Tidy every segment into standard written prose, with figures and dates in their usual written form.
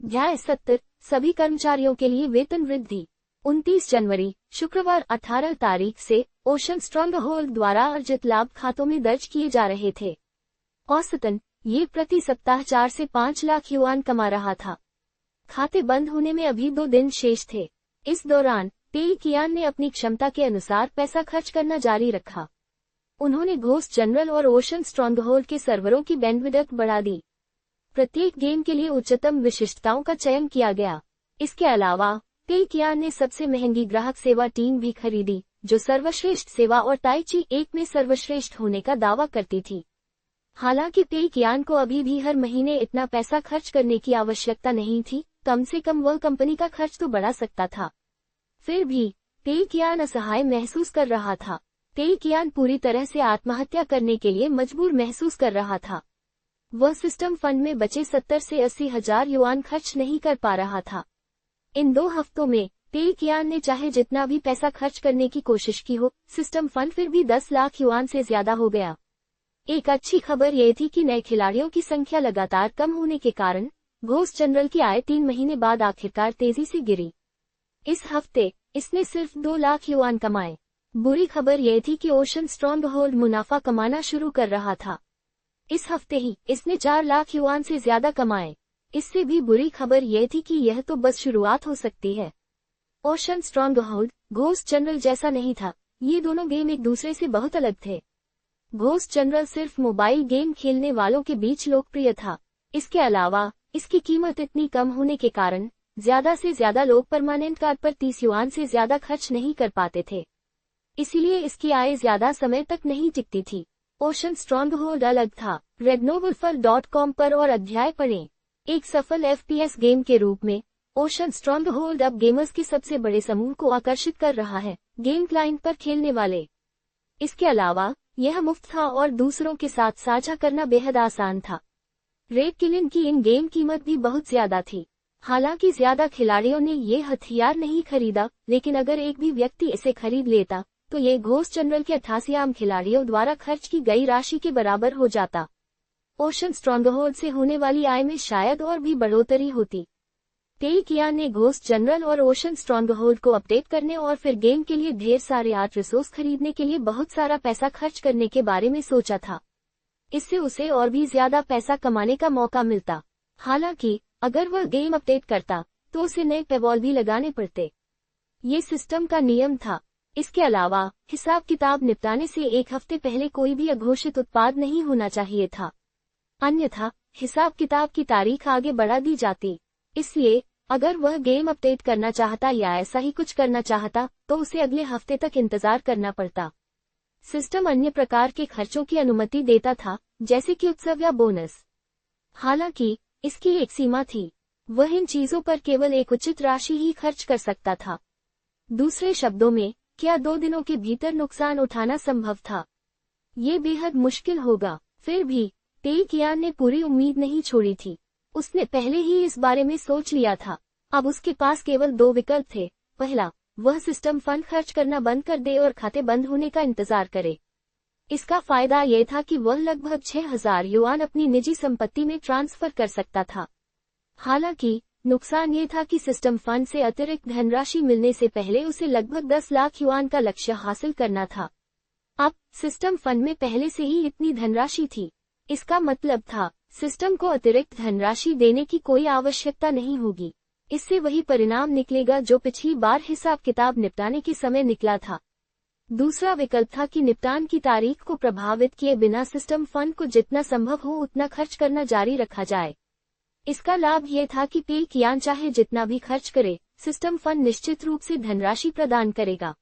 अध्याय 70 सभी कर्मचारियों के लिए वेतन वृद्धि। 29 जनवरी शुक्रवार 18 तारीख से ओशन स्ट्रॉन्गहोल्ड द्वारा अर्जित लाभ खातों में दर्ज किए जा रहे थे। औसतन ये प्रति सप्ताह 4 से 5 लाख युआन कमा रहा था। खाते बंद होने में अभी 2 दिन शेष थे। इस दौरान पेई कियान ने अपनी क्षमता के अनुसार पैसा खर्च करना जारी रखा। उन्होंने घोस्ट जनरल और ओशन स्ट्रॉन्गहोल्ड के सर्वरों की बैंडविड्थ बढ़ा दी। प्रत्येक गेम के लिए उच्चतम विशिष्टताओं का चयन किया गया। इसके अलावा पेई कियान ने सबसे महंगी ग्राहक सेवा टीम भी खरीदी, जो सर्वश्रेष्ठ सेवा और ताइची 1 में सर्वश्रेष्ठ होने का दावा करती थी। हालांकि पेई कियान को अभी भी हर महीने इतना पैसा खर्च करने की आवश्यकता नहीं थी, कम से कम वह कंपनी का खर्च तो बढ़ा सकता था। फिर भी पेई कियान असहाय महसूस कर रहा था। पेई कियान पूरी तरह से आत्महत्या करने के लिए मजबूर महसूस कर रहा था। वह सिस्टम फंड में बचे 70 से 80 हजार युआन खर्च नहीं कर पा रहा था। इन 2 हफ्तों में पेई कियान ने चाहे जितना भी पैसा खर्च करने की कोशिश की हो, सिस्टम फंड फिर भी 10 लाख युआन से ज्यादा हो गया। एक अच्छी खबर यह थी कि नए खिलाड़ियों की संख्या लगातार कम होने के कारण घोस्ट जनरल की आय 3 महीने बाद आखिरकार तेजी से गिरी। इस हफ्ते इसने सिर्फ 2 लाख युआन कमाए। बुरी खबर यह थी कि ओशन स्ट्रॉन्गहोल्ड मुनाफा कमाना शुरू कर रहा था। इस हफ्ते ही इसने 4 लाख युआन से ज्यादा कमाए। इससे भी बुरी खबर यह थी कि यह तो बस शुरुआत हो सकती है। ओशन स्ट्रॉन्गहोल्ड घोस्ट जनरल जैसा नहीं था। ये दोनों गेम एक दूसरे से बहुत अलग थे। घोस्ट जनरल सिर्फ मोबाइल गेम खेलने वालों के बीच लोकप्रिय था। इसके अलावा इसकी कीमत इतनी कम होने के कारण ज्यादा से ज्यादा लोग परमानेंट कार्ड पर 30 युआन से ज्यादा खर्च नहीं कर पाते थे। इसीलिए इसकी आय ज्यादा समय तक नहीं टिकती थी। ओशन स्ट्रॉन्गहोल्ड अलग था। rednovelful.com पर और अध्याय पढ़ें। एक सफल FPS गेम के रूप में ओशन स्ट्रॉन्गहोल्ड अब गेमर्स के सबसे बड़े समूह को आकर्षित कर रहा है, गेम क्लाइंट पर खेलने वाले। इसके अलावा यह मुफ्त था और दूसरों के साथ साझा करना बेहद आसान था। रेड किलिन की इन गेम कीमत भी बहुत ज्यादा थी। हालांकि ज्यादा खिलाड़ियों ने ये हथियार नहीं खरीदा, लेकिन अगर एक भी व्यक्ति इसे खरीद लेता तो ये घोस्ट जनरल के 88 आम खिलाड़ियों द्वारा खर्च की गई राशि के बराबर हो जाता। ओशन स्ट्रॉन्गहोल्ड से होने वाली आय में शायद और भी बढ़ोतरी होती। पेई कियान ने घोस्ट जनरल और ओशन स्ट्रॉन्गहोल्ड को अपडेट करने और फिर गेम के लिए ढेर सारे आर्ट रिसोर्स खरीदने के लिए बहुत सारा पैसा खर्च करने के बारे में सोचा था। इससे उसे और भी ज्यादा पैसा कमाने का मौका मिलता। हालांकि अगर वह गेम अपडेट करता तो उसे नए पेवॉल भी लगाने पड़ते। ये सिस्टम का नियम था। इसके अलावा हिसाब किताब निपटाने से 1 हफ्ते पहले कोई भी अघोषित उत्पाद नहीं होना चाहिए था, अन्यथा हिसाब किताब की तारीख आगे बढ़ा दी जाती। इसलिए अगर वह गेम अपडेट करना चाहता या ऐसा ही कुछ करना चाहता तो उसे अगले हफ्ते तक इंतजार करना पड़ता। सिस्टम अन्य प्रकार के खर्चों की अनुमति देता था, जैसे कि उत्सव या बोनस। हालांकि इसकी एक सीमा थी। वह इन चीजों पर केवल एक उचित राशि ही खर्च कर सकता था। दूसरे शब्दों में, क्या 2 दिनों के भीतर नुकसान उठाना संभव था? ये बेहद मुश्किल होगा। फिर भी पेई कियान ने पूरी उम्मीद नहीं छोड़ी थी। उसने पहले ही इस बारे में सोच लिया था। अब उसके पास केवल 2 विकल्प थे। पहला, वह सिस्टम फंड खर्च करना बंद कर दे और खाते बंद होने का इंतजार करे। इसका फायदा यह था कि वह लगभग 6,000 युआन अपनी निजी संपत्ति में ट्रांसफर कर सकता था। हालांकि नुकसान ये था कि सिस्टम फंड से अतिरिक्त धनराशि मिलने से पहले उसे लगभग 10 लाख युआन का लक्ष्य हासिल करना था। अब सिस्टम फंड में पहले से ही इतनी धनराशि थी। इसका मतलब था सिस्टम को अतिरिक्त धनराशि देने की कोई आवश्यकता नहीं होगी। इससे वही परिणाम निकलेगा जो पिछली बार हिसाब किताब निपटाने के समय निकला था। दूसरा विकल्प था कि निपटान की तारीख को प्रभावित किए बिना सिस्टम फंड को जितना संभव हो उतना खर्च करना जारी रखा जाए। इसका लाभ यह था कि पेई कियान चाहे जितना भी खर्च करे, सिस्टम फंड निश्चित रूप से धनराशि प्रदान करेगा।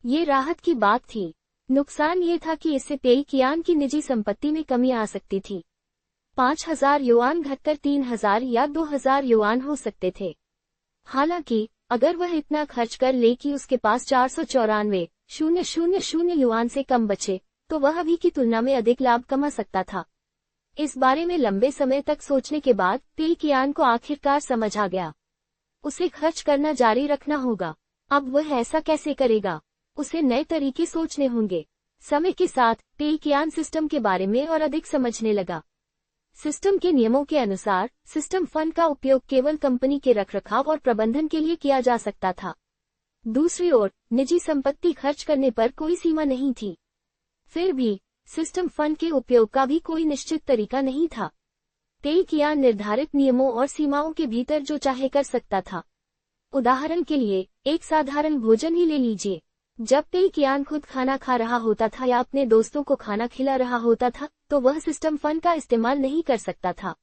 ये राहत की बात थी। नुकसान ये था कि इससे पेई कियान की निजी संपत्ति में कमी आ सकती थी। 5,000 युआन घटकर 3,000 या 2,000 युआन हो सकते थे। हालांकि अगर वह इतना खर्च कर ले कि उसके पास 494,000 युआन से कम बचे, तो वह अभी की तुलना में अधिक लाभ कमा सकता था। इस बारे में लंबे समय तक सोचने के बाद पेई कियान को आखिरकार समझ आ गया। उसे खर्च करना जारी रखना होगा। अब वह ऐसा कैसे करेगा? उसे नए तरीके सोचने होंगे। समय के साथ पेई कियान सिस्टम के बारे में और अधिक समझने लगा। सिस्टम के नियमों के अनुसार सिस्टम फंड का उपयोग केवल कंपनी के रखरखाव और प्रबंधन के लिए किया जा सकता था। दूसरी ओर निजी संपत्ति खर्च करने पर कोई सीमा नहीं थी। फिर भी सिस्टम फंड के उपयोग का भी कोई निश्चित तरीका नहीं था। तेई कियान निर्धारित नियमों और सीमाओं के भीतर जो चाहे कर सकता था। उदाहरण के लिए एक साधारण भोजन ही ले लीजिए। जब तेई कियान खुद खाना खा रहा होता था या अपने दोस्तों को खाना खिला रहा होता था तो वह सिस्टम फंड का इस्तेमाल नहीं कर सकता था।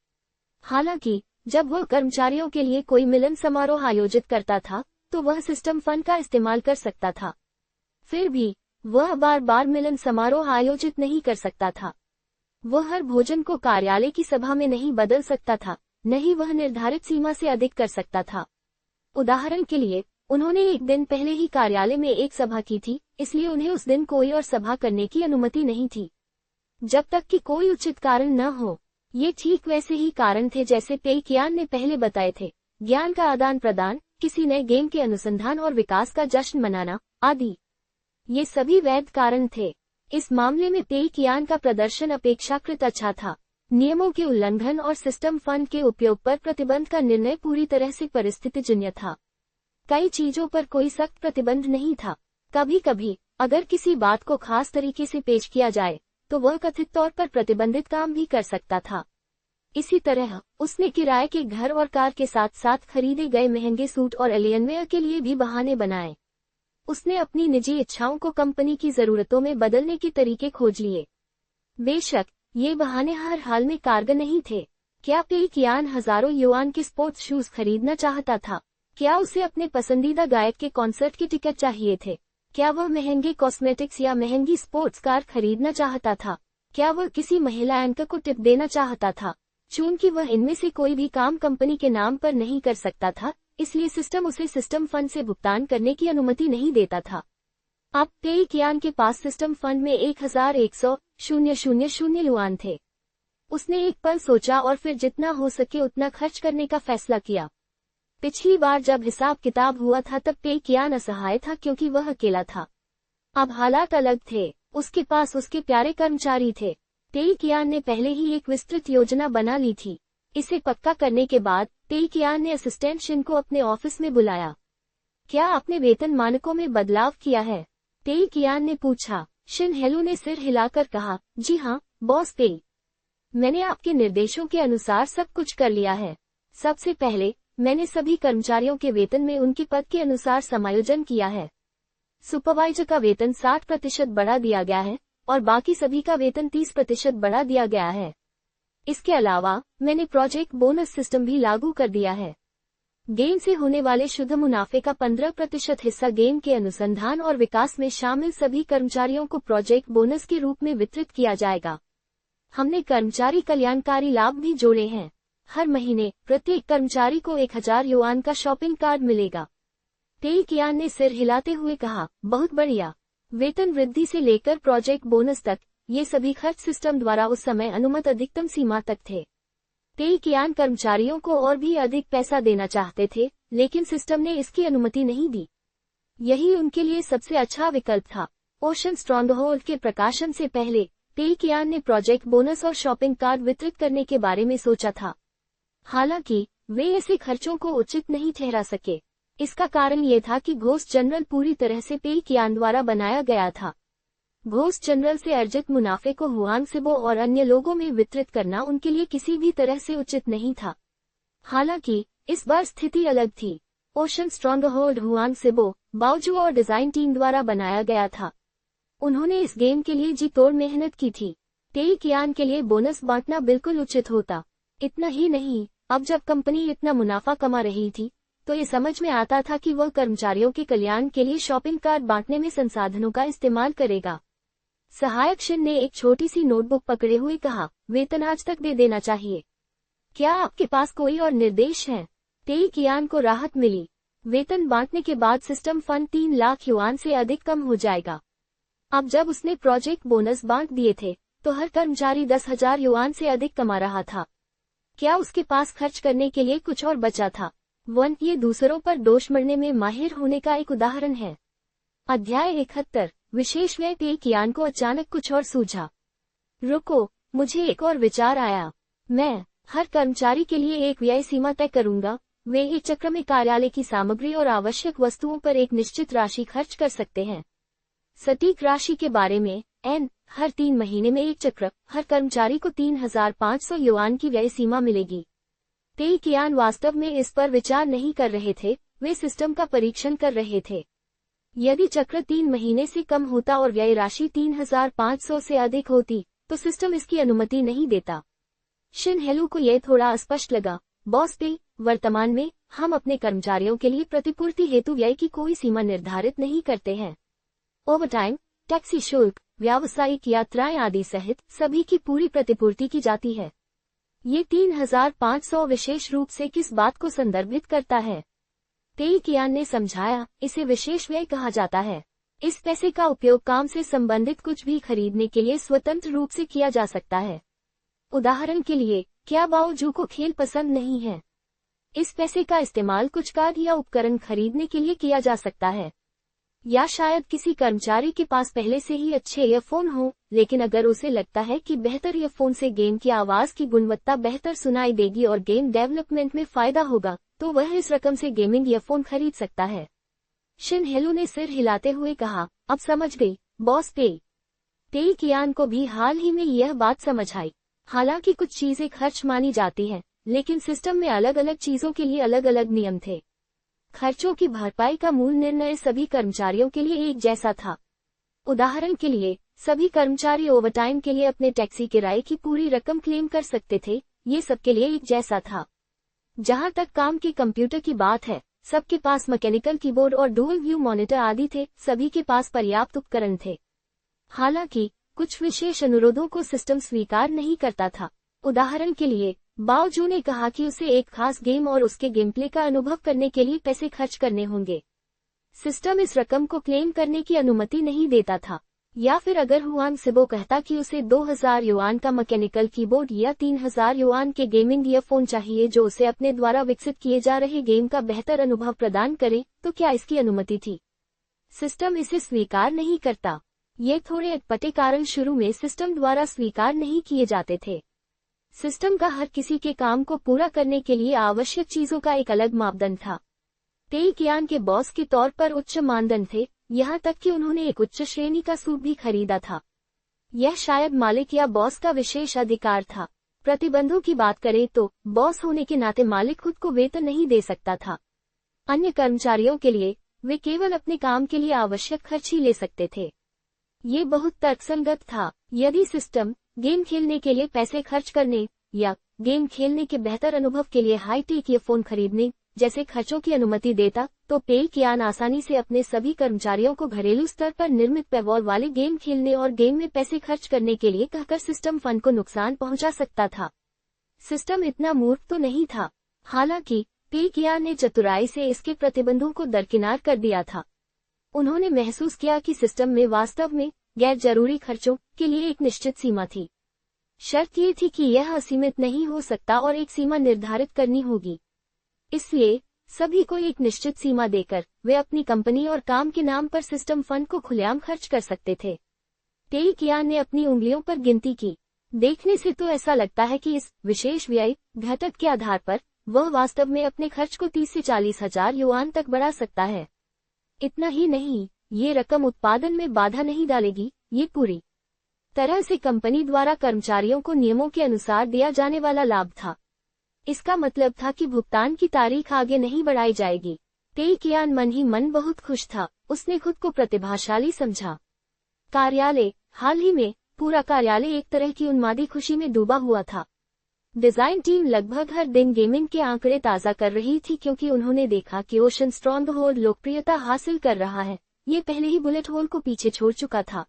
हालांकि जब वह कर्मचारियों के लिए कोई मिलन समारोह आयोजित करता था तो वह सिस्टम फंड का इस्तेमाल कर सकता था। फिर भी वह बार बार मिलन समारोह आयोजित नहीं कर सकता था। वह हर भोजन को कार्यालय की सभा में नहीं बदल सकता था, नहीं वह निर्धारित सीमा से अधिक कर सकता था। उदाहरण के लिए उन्होंने एक दिन पहले ही कार्यालय में एक सभा की थी, इसलिए उन्हें उस दिन कोई और सभा करने की अनुमति नहीं थी जब तक कि कोई उचित कारण न हो। ये ठीक वैसे ही कारण थे जैसे तेई कियान ने पहले बताए थे, ज्ञान का आदान प्रदान, किसी नए गेम के अनुसंधान और विकास का जश्न मनाना आदि। ये सभी वैध कारण थे। इस मामले में तेई कियान का प्रदर्शन अपेक्षाकृत अच्छा था। नियमों के उल्लंघन और सिस्टम फंड के उपयोग पर प्रतिबंध का निर्णय पूरी तरह से परिस्थितिजन्य था। कई चीजों पर कोई सख्त प्रतिबंध नहीं था। कभी कभी अगर किसी बात को खास तरीके से पेश किया जाए तो वह कथित तौर पर प्रतिबंधित काम भी कर सकता था। इसी तरह उसने किराए के घर और कार के साथ साथ खरीदे गए महंगे सूट और एलियनवेयर के लिए भी बहाने बनाए। उसने अपनी निजी इच्छाओं को कंपनी की जरूरतों में बदलने के तरीके खोज लिए। बेशक ये बहाने हर हाल में कारगर नहीं थे। क्या तेई कियान हजारों युआन के स्पोर्ट्स शूज खरीदना चाहता था? क्या उसे अपने पसंदीदा गायक के कॉन्सर्ट के टिकट चाहिए थे? क्या वह महंगे कॉस्मेटिक्स या महंगी स्पोर्ट्स कार खरीदना चाहता था? क्या वह किसी महिला एंकर को टिप देना चाहता था? चूंकि वह इनमें से कोई भी काम कंपनी के नाम पर नहीं कर सकता था, इसलिए सिस्टम उसे सिस्टम फंड से भुगतान करने की अनुमति नहीं देता था। अब तेई कियान के पास सिस्टम फंड में 1100,000 युआन थे। उसने एक पल सोचा और फिर जितना हो सके उतना खर्च करने का फैसला किया। पिछली बार जब हिसाब किताब हुआ था तब तेई कियान असहाय था क्योंकि वह अकेला था। अब हालात अलग थे। उसके पास उसके प्यारे कर्मचारी थे। तेई कियान ने पहले ही एक विस्तृत योजना बना ली थी। इसे पक्का करने के बाद तेई कियान ने असिस्टेंट शिन को अपने ऑफिस में बुलाया। क्या आपने वेतन मानकों में बदलाव किया है? तेई कियान ने पूछा। शिन हेलू ने सिर हिलाकर कहा, जी हाँ बॉस तेई, मैंने आपके निर्देशों के अनुसार सब कुछ कर लिया है। सबसे पहले मैंने सभी कर्मचारियों के वेतन में उनके पद के अनुसार समायोजन किया है। सुपरवाइजर का वेतन 60% बढ़ा दिया गया है और बाकी सभी का वेतन 30% बढ़ा दिया गया है। इसके अलावा मैंने प्रोजेक्ट बोनस सिस्टम भी लागू कर दिया है। गेम से होने वाले शुद्ध मुनाफे का 15% हिस्सा गेम के अनुसंधान और विकास में शामिल सभी कर्मचारियों को प्रोजेक्ट बोनस के रूप में वितरित किया जाएगा। हमने कर्मचारी कल्याणकारी लाभ भी जोड़े हैं। हर महीने प्रत्येक कर्मचारी को 1000 युआन का शॉपिंग कार्ड मिलेगा। तेई कियान ने सिर हिलाते हुए कहा, बहुत बढ़िया। वेतन वृद्धि से लेकर प्रोजेक्ट बोनस तक ये सभी खर्च सिस्टम द्वारा उस समय अनुमत अधिकतम सीमा तक थे। तेई कियान कर्मचारियों को और भी अधिक पैसा देना चाहते थे, लेकिन सिस्टम ने इसकी अनुमति नहीं दी। यही उनके लिए सबसे अच्छा विकल्प था। ओशन स्ट्रॉन्गहोल्ड के प्रकाशन से पहले तेई कियान ने प्रोजेक्ट बोनस और शॉपिंग कार्ड वितरित करने के बारे में सोचा था। हालांकि वे ऐसे खर्चों को उचित नहीं ठहरा सके। इसका कारण ये था कि घोस्ट जनरल पूरी तरह से तेई कियान द्वारा बनाया गया था। घोस्ट जनरल से अर्जित मुनाफे को हुआंग सिबो और अन्य लोगों में वितरित करना उनके लिए किसी भी तरह से उचित नहीं था। हालांकि इस बार स्थिति अलग थी। ओशन स्ट्रॉन्गहोल्ड हुआंग सिबो, बाओजू और डिजाइन टीम द्वारा बनाया गया था। उन्होंने इस गेम के लिए जी तोड़ मेहनत की थी। तेई कियान के लिए बोनस बांटना बिल्कुल उचित होता। इतना ही नहीं, अब जब कंपनी इतना मुनाफा कमा रही थी तो ये समझ में आता था कि वह कर्मचारियों के कल्याण के लिए शॉपिंग कार्ड बांटने में संसाधनों का इस्तेमाल करेगा। सहायक शिन ने एक छोटी सी नोटबुक पकड़े हुए कहा, वेतन आज तक दे देना चाहिए। क्या आपके पास कोई और निर्देश हैं? तेई कियान को राहत मिली। वेतन बांटने के बाद सिस्टम फंड 3 लाख युआन से अधिक कम हो जाएगा। अब जब उसने प्रोजेक्ट बोनस बांट दिए थे तो हर कर्मचारी 10,000 युआन से अधिक कमा रहा था। क्या उसके पास खर्च करने के लिए कुछ और बचा था? ये दूसरों पर दोष मढ़ने में माहिर होने का एक उदाहरण है। अध्याय 71 विशेष व्यय। तेई कियान को अचानक कुछ और सूझा। रुको, मुझे एक और विचार आया। मैं हर कर्मचारी के लिए एक व्यय सीमा तय करूंगा। वे एक चक्र में कार्यालय की सामग्री और आवश्यक वस्तुओं पर एक निश्चित राशि खर्च कर सकते हैं। सटीक राशि के बारे में एन, हर 3 महीने में एक चक्र, हर कर्मचारी को 3,500 युआन की व्यय सीमा मिलेगी। तेई कियान वास्तव में इस पर विचार नहीं कर रहे थे, वे सिस्टम का परीक्षण कर रहे थे। यदि चक्र 3 महीने से कम होता और व्यय राशि 3,500 से अधिक होती, तो सिस्टम इसकी अनुमति नहीं देता। शिन हेलू को यह थोड़ा अस्पष्ट लगा। बॉस पे, वर्तमान में हम अपने कर्मचारियों के लिए प्रतिपूर्ति हेतु व्यय की कोई सीमा निर्धारित नहीं करते हैं। ओवरटाइम, टैक्सी शुल्क, व्यावसायिक यात्राएं आदि सहित सभी की पूरी प्रतिपूर्ति की जाती है। ये 3,500 विशेष रूप से किस बात को संदर्भित करता है? तेई कियान ने समझाया, इसे विशेष व्यय कहा जाता है। इस पैसे का उपयोग काम से संबंधित कुछ भी खरीदने के लिए स्वतंत्र रूप से किया जा सकता है। उदाहरण के लिए, क्या बाओजू को खेल पसंद नहीं है? इस पैसे का इस्तेमाल कुछ कार्ड या उपकरण खरीदने के लिए किया जा सकता है। या शायद किसी कर्मचारी के पास पहले से ही अच्छे ईयरफोन हो, लेकिन अगर उसे लगता है कि बेहतर ईयरफोन से गेम की आवाज की गुणवत्ता बेहतर सुनाई देगी और गेम डेवलपमेंट में फायदा होगा, तो वह इस रकम से गेमिंग ईयरफोन खरीद सकता है। शिन हेलू ने सिर हिलाते हुए कहा, अब समझ गई, बॉस पे। तेई कियान को भी हाल ही में यह बात समझ आई। हालांकि कुछ चीजें खर्च मानी जाती हैं, लेकिन सिस्टम में अलग अलग चीजों के लिए अलग अलग नियम थे। खर्चों की भरपाई का मूल निर्णय सभी कर्मचारियों के लिए एक जैसा था। उदाहरण के लिए, सभी कर्मचारी ओवरटाइम के लिए अपने टैक्सी किराए की पूरी रकम क्लेम कर सकते थे, ये सबके लिए एक जैसा था। जहां तक काम के कंप्यूटर की बात है, सबके पास मैकेनिकल कीबोर्ड और डुअल व्यू मॉनिटर आदि थे, सभी के पास पर्याप्त उपकरण थे। हालांकि कुछ विशेष अनुरोधों को सिस्टम स्वीकार नहीं करता था। उदाहरण के लिए, बाओजू ने कहा कि उसे एक खास गेम और उसके गेमप्ले का अनुभव करने के लिए पैसे खर्च करने होंगे। सिस्टम इस रकम को क्लेम करने की अनुमति नहीं देता था। या फिर अगर हुआंग सिबो कहता कि उसे 2,000 युआन का मैकेनिकल कीबोर्ड या 3,000 युआन के गेमिंग ईयरफोन चाहिए जो उसे अपने द्वारा विकसित किए जा रहे गेम का बेहतर अनुभव प्रदान करे, तो क्या इसकी अनुमति थी? सिस्टम इसे स्वीकार नहीं करता। ये थोड़े अटपटे कारण शुरू में सिस्टम द्वारा स्वीकार नहीं किए जाते थे। सिस्टम का हर किसी के काम को पूरा करने के लिए आवश्यक चीजों का एक अलग मापदंड था। तेई कियान के बॉस के तौर पर उच्च मानदंड थे, यहाँ तक कि उन्होंने एक उच्च श्रेणी का सूट भी खरीदा था। यह शायद मालिक या बॉस का विशेष अधिकार था। प्रतिबंधों की बात करें तो, बॉस होने के नाते मालिक खुद को वेतन नहीं दे सकता था। अन्य कर्मचारियों के लिए, वे केवल अपने काम के लिए आवश्यक खर्च ही ले सकते थे। ये बहुत तर्कसंगत था। यदि सिस्टम गेम खेलने के लिए पैसे खर्च करने या गेम खेलने के बेहतर अनुभव के लिए हाई-टेक ईयरफोन खरीदने जैसे खर्चों की अनुमति देता, तो तेई कियान आसानी से अपने सभी कर्मचारियों को घरेलू स्तर पर निर्मित पेवॉल वाले गेम खेलने और गेम में पैसे खर्च करने के लिए कहकर सिस्टम फंड को नुकसान पहुंचा सकता था। सिस्टम इतना मूर्ख तो नहीं था। हालांकि तेई कियान ने चतुराई से इसके प्रतिबंधों को दरकिनार कर दिया था। उन्होंने महसूस किया कि सिस्टम में वास्तव में गैर जरूरी खर्चों के लिए एक निश्चित सीमा थी। शर्त ये थी कि यह असीमित नहीं हो सकता और एक सीमा निर्धारित करनी होगी। इसलिए सभी को एक निश्चित सीमा देकर वे अपनी कंपनी और काम के नाम पर सिस्टम फंड को खुलेआम खर्च कर सकते थे। तेई कियान ने अपनी उंगलियों पर गिनती की। देखने से तो ऐसा लगता है कि इस विशेष व्यय घटक के आधार पर वह वास्तव में अपने खर्च को 30 से 40 हजार युआन तक बढ़ा सकता है। इतना ही नहीं, ये रकम उत्पादन में बाधा नहीं डालेगी, ये पूरी तरह से कंपनी द्वारा कर्मचारियों को नियमों के अनुसार दिया जाने वाला लाभ था। इसका मतलब था कि भुगतान की तारीख आगे नहीं बढ़ाई जाएगी। तेई कियान मन ही मन बहुत खुश था, उसने खुद को प्रतिभाशाली समझा। कार्यालय, हाल ही में पूरा कार्यालय एक तरह की उन्मादी खुशी में डूबा हुआ था। डिजाइन टीम लगभग हर दिन गेमिंग के आंकड़े ताज़ा कर रही थी क्योंकि उन्होंने देखा कि ओशन स्ट्रॉन्गहोल्ड लोकप्रियता हासिल कर रहा है। ये पहले ही बुलेट होल को पीछे छोड़ चुका था।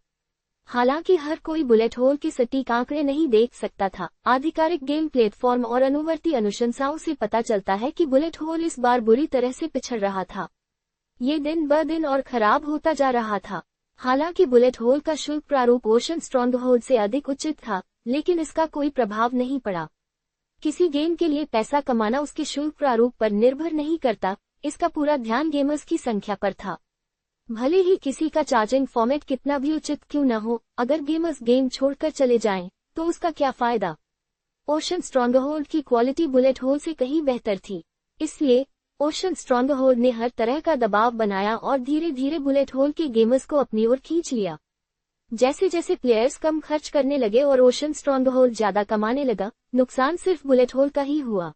हालांकि हर कोई बुलेट होल के सटीक आंकड़े नहीं देख सकता था। आधिकारिक गेम प्लेटफॉर्म और अनुवर्ती अनुशंसाओं से पता चलता है कि बुलेट होल इस बार बुरी तरह से पिछड़ रहा था। ये दिन ब दिन और खराब होता जा रहा था। हालांकि बुलेट होल का शुल्क प्रारूप ओशन स्ट्रॉन्गहोल्ड से अधिक उचित था, लेकिन इसका कोई प्रभाव नहीं पड़ा। किसी गेम के लिए पैसा कमाना उसके शुल्क प्रारूप पर निर्भर नहीं करता, इसका पूरा ध्यान गेमर्स की संख्या पर था। भले ही किसी का चार्जिंग फॉर्मेट कितना भी उचित क्यों न हो, अगर गेमर्स गेम छोड़कर चले जाएं, तो उसका क्या फायदा। ओशन स्ट्रॉन्गहोल्ड की क्वालिटी बुलेट होल से कहीं बेहतर थी। इसलिए ओशन स्ट्रॉन्गहोल्ड ने हर तरह का दबाव बनाया और धीरे धीरे बुलेट होल के गेमर्स को अपनी ओर खींच लिया। जैसे जैसे प्लेयर्स कम खर्च करने लगे और ओशन स्ट्रॉन्गहोल्ड ज्यादा कमाने लगा, नुकसान सिर्फ बुलेट होल का ही हुआ।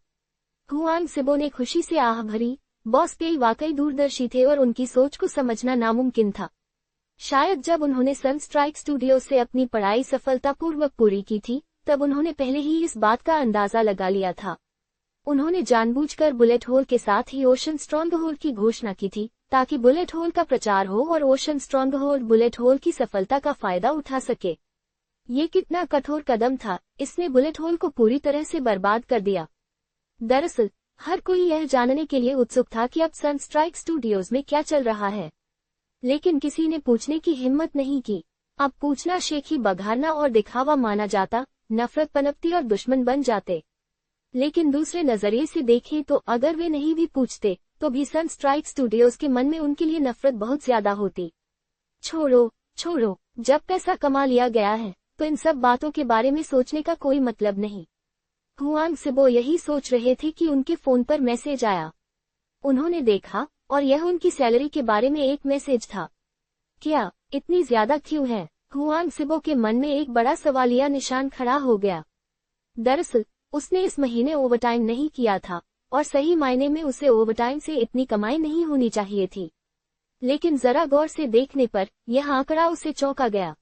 हुआंग सिबो ने खुशी से आह भरी। बॉस पेई वाकई दूरदर्शी थे और उनकी सोच को समझना नामुमकिन था। शायद जब उन्होंने सनस्ट्राइक स्टूडियो से अपनी पढ़ाई सफलतापूर्वक पूरी की थी, तब उन्होंने पहले ही इस बात का अंदाजा लगा लिया था। उन्होंने जानबूझकर बुलेट होल के साथ ही ओशन स्ट्रॉन्गहोल्ड की घोषणा की थी, ताकि बुलेट होल का प्रचार हो और ओशन स्ट्रॉन्गहोल्ड बुलेट होल की सफलता का फायदा उठा सके। ये कितना कठोर कदम था, इसने बुलेट होल को पूरी तरह से बर्बाद कर दिया। दरअसल हर कोई यह जानने के लिए उत्सुक था कि अब सनस्ट्राइक स्टूडियोज में क्या चल रहा है, लेकिन किसी ने पूछने की हिम्मत नहीं की। अब पूछना शेखी बघारना और दिखावा माना जाता, नफरत पनपती और दुश्मन बन जाते। लेकिन दूसरे नजरिए से देखें तो अगर वे नहीं भी पूछते तो भी सनस्ट्राइक स्टूडियोज के मन में उनके लिए नफरत बहुत ज्यादा होती। छोड़ो, जब पैसा कमा लिया गया है तो इन सब बातों के बारे में सोचने का कोई मतलब नहीं। हुआंग सिबो यही सोच रहे थे कि उनके फोन पर मैसेज आया। उन्होंने देखा और यह उनकी सैलरी के बारे में एक मैसेज था। क्या इतनी ज्यादा क्यों है? हुआंग सिबो के मन में एक बड़ा सवालिया निशान खड़ा हो गया। दरअसल उसने इस महीने ओवरटाइम नहीं किया था और सही मायने में उसे ओवरटाइम से इतनी कमाई नहीं होनी चाहिए थी। लेकिन जरा गौर से देखने पर यह आंकड़ा उसे चौंका गया।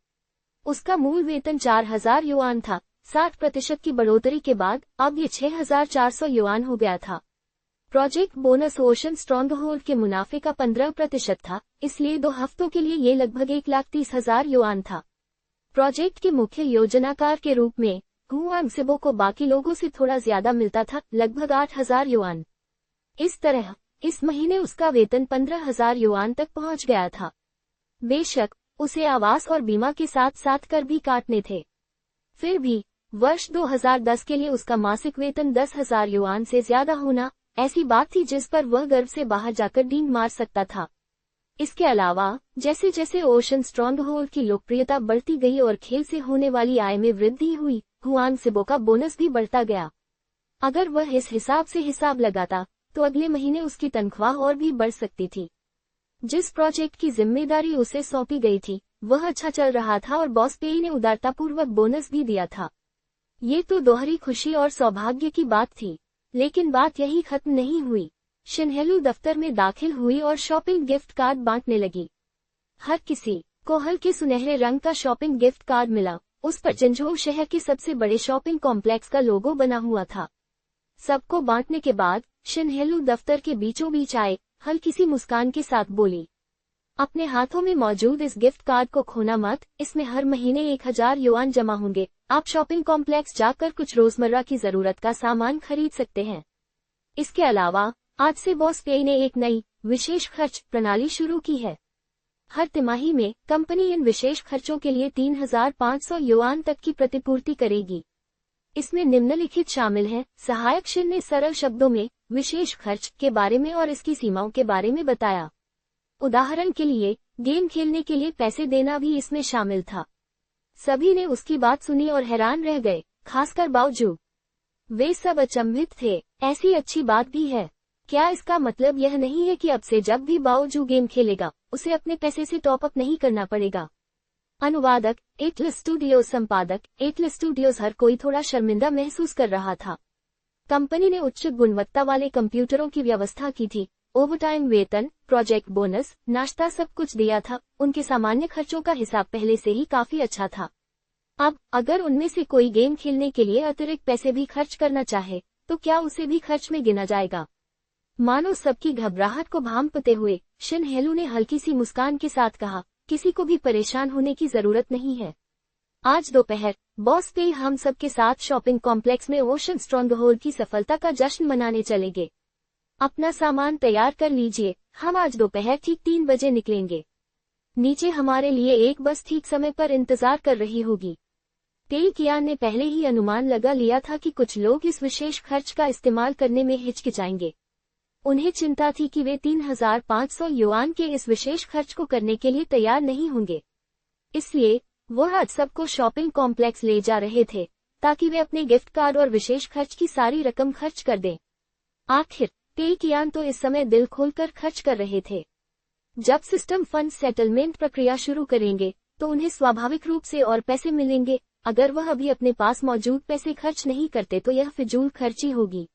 उसका मूल वेतन 4000 युआन था। 60% की बढ़ोतरी के बाद अब ये 6400 युआन हो गया था। प्रोजेक्ट बोनस ओशन स्ट्रॉन्गहोल्ड के मुनाफे का 15% था, इसलिए 2 हफ्तों के लिए ये लगभग 1,30,000 युआन था। प्रोजेक्ट के मुख्य योजनाकार के रूप में हुआंग सिबो को बाकी लोगों से थोड़ा ज्यादा मिलता था, लगभग 8,000 युआन। इस तरह इस महीने उसका वेतन 15,000 युआन तक पहुंच गया था। बेशक उसे आवास और बीमा के साथ साथ कर भी काटने थे। फिर भी वर्ष 2010 के लिए उसका मासिक वेतन 10,000 युआन से ज्यादा होना ऐसी बात थी जिस पर वह गर्व से बाहर जाकर डींग मार सकता था। इसके अलावा जैसे जैसे ओशन स्ट्रॉन्गहोल्ड की लोकप्रियता बढ़ती गई और खेल से होने वाली आय में वृद्धि हुई, हुआंग सिबो का बोनस भी बढ़ता गया। अगर वह इस हिसाब से हिसाब लगाता तो अगले महीने उसकी तनख्वाह और भी बढ़ सकती थी। जिस प्रोजेक्ट की जिम्मेदारी उसे सौंपी गई थी वह अच्छा चल रहा था और बॉस पेई ने उदारतापूर्वक बोनस भी दिया था। ये तो दोहरी खुशी और सौभाग्य की बात थी। लेकिन बात यही खत्म नहीं हुई। शिनहेलू दफ्तर में दाखिल हुई और शॉपिंग गिफ्ट कार्ड बांटने लगी। हर किसी को हल्के सुनहरे रंग का शॉपिंग गिफ्ट कार्ड मिला। उस पर जंझौ शहर के सबसे बड़े शॉपिंग कॉम्प्लेक्स का लोगो बना हुआ था। सबको बांटने के बाद शिनहेलू दफ्तर के बीचों बीच आए, हल्की सी मुस्कान के साथ बोली, अपने हाथों में मौजूद इस गिफ्ट कार्ड को खोना मत, इसमें हर महीने 1000 युआन जमा होंगे। आप शॉपिंग कॉम्प्लेक्स जाकर कुछ रोजमर्रा की जरूरत का सामान खरीद सकते हैं। इसके अलावा आज से बॉस पेई ने एक नई विशेष खर्च प्रणाली शुरू की है। हर तिमाही में कंपनी इन विशेष खर्चों के लिए 3500 युआन तक की प्रतिपूर्ति करेगी। इसमें निम्नलिखित शामिल है। सहायक शिन ने सरल शब्दों में विशेष खर्च के बारे में और इसकी सीमाओं के बारे में बताया। उदाहरण के लिए गेम खेलने के लिए पैसे देना भी इसमें शामिल था। सभी ने उसकी बात सुनी और हैरान रह गए, खासकर बाओजू। वे सब अचंभित थे। ऐसी अच्छी बात भी है? क्या इसका मतलब यह नहीं है कि अब से जब भी बाओजू गेम खेलेगा उसे अपने पैसे से टॉपअप नहीं करना पड़ेगा? अनुवादक एटलस स्टूडियोज। संपादक एटलस स्टूडियोज। हर कोई थोड़ा शर्मिंदा महसूस कर रहा था। कंपनी ने उच्च गुणवत्ता वाले कंप्यूटरों की व्यवस्था की थी, ओवरटाइम वेतन, प्रोजेक्ट बोनस, नाश्ता सब कुछ दिया था। उनके सामान्य खर्चों का हिसाब पहले से ही काफी अच्छा था। अब अगर उनमें से कोई गेम खेलने के लिए अतिरिक्त पैसे भी खर्च करना चाहे तो क्या उसे भी खर्च में गिना जाएगा? मानो सबकी घबराहट को भांपते हुए शिनहेलू ने हल्की सी मुस्कान के साथ कहा, किसी को भी परेशान होने की जरूरत नहीं है। आज दोपहर बॉस पेई हम सब के साथ शॉपिंग कॉम्प्लेक्स में ओशन स्ट्रॉन्गहोल्ड की सफलता का जश्न मनाने चलेंगे। अपना सामान तैयार कर लीजिए, हम आज दोपहर ठीक 3 बजे निकलेंगे। नीचे हमारे लिए एक बस ठीक समय पर इंतजार कर रही होगी। पेई कियान ने पहले ही अनुमान लगा लिया था कि कुछ लोग इस विशेष खर्च का इस्तेमाल करने में हिचकिचाएंगे। उन्हें चिंता थी कि वे 3500 युआन के इस विशेष खर्च को करने के लिए तैयार नहीं होंगे। इसलिए वो आज सबको शॉपिंग कॉम्प्लेक्स ले जा रहे थे। ताकि वे अपने गिफ्ट कार्ड और विशेष खर्च की सारी रकम खर्च कर दें। आखिर टेई कियान तो इस समय दिल खोलकर खर्च कर रहे थे। जब सिस्टम फंड सेटलमेंट प्रक्रिया शुरू करेंगे तो उन्हें स्वाभाविक रूप से और पैसे मिलेंगे। अगर वह अभी अपने पास मौजूद पैसे खर्च नहीं करते तो यह फिजूल खर्ची होगी।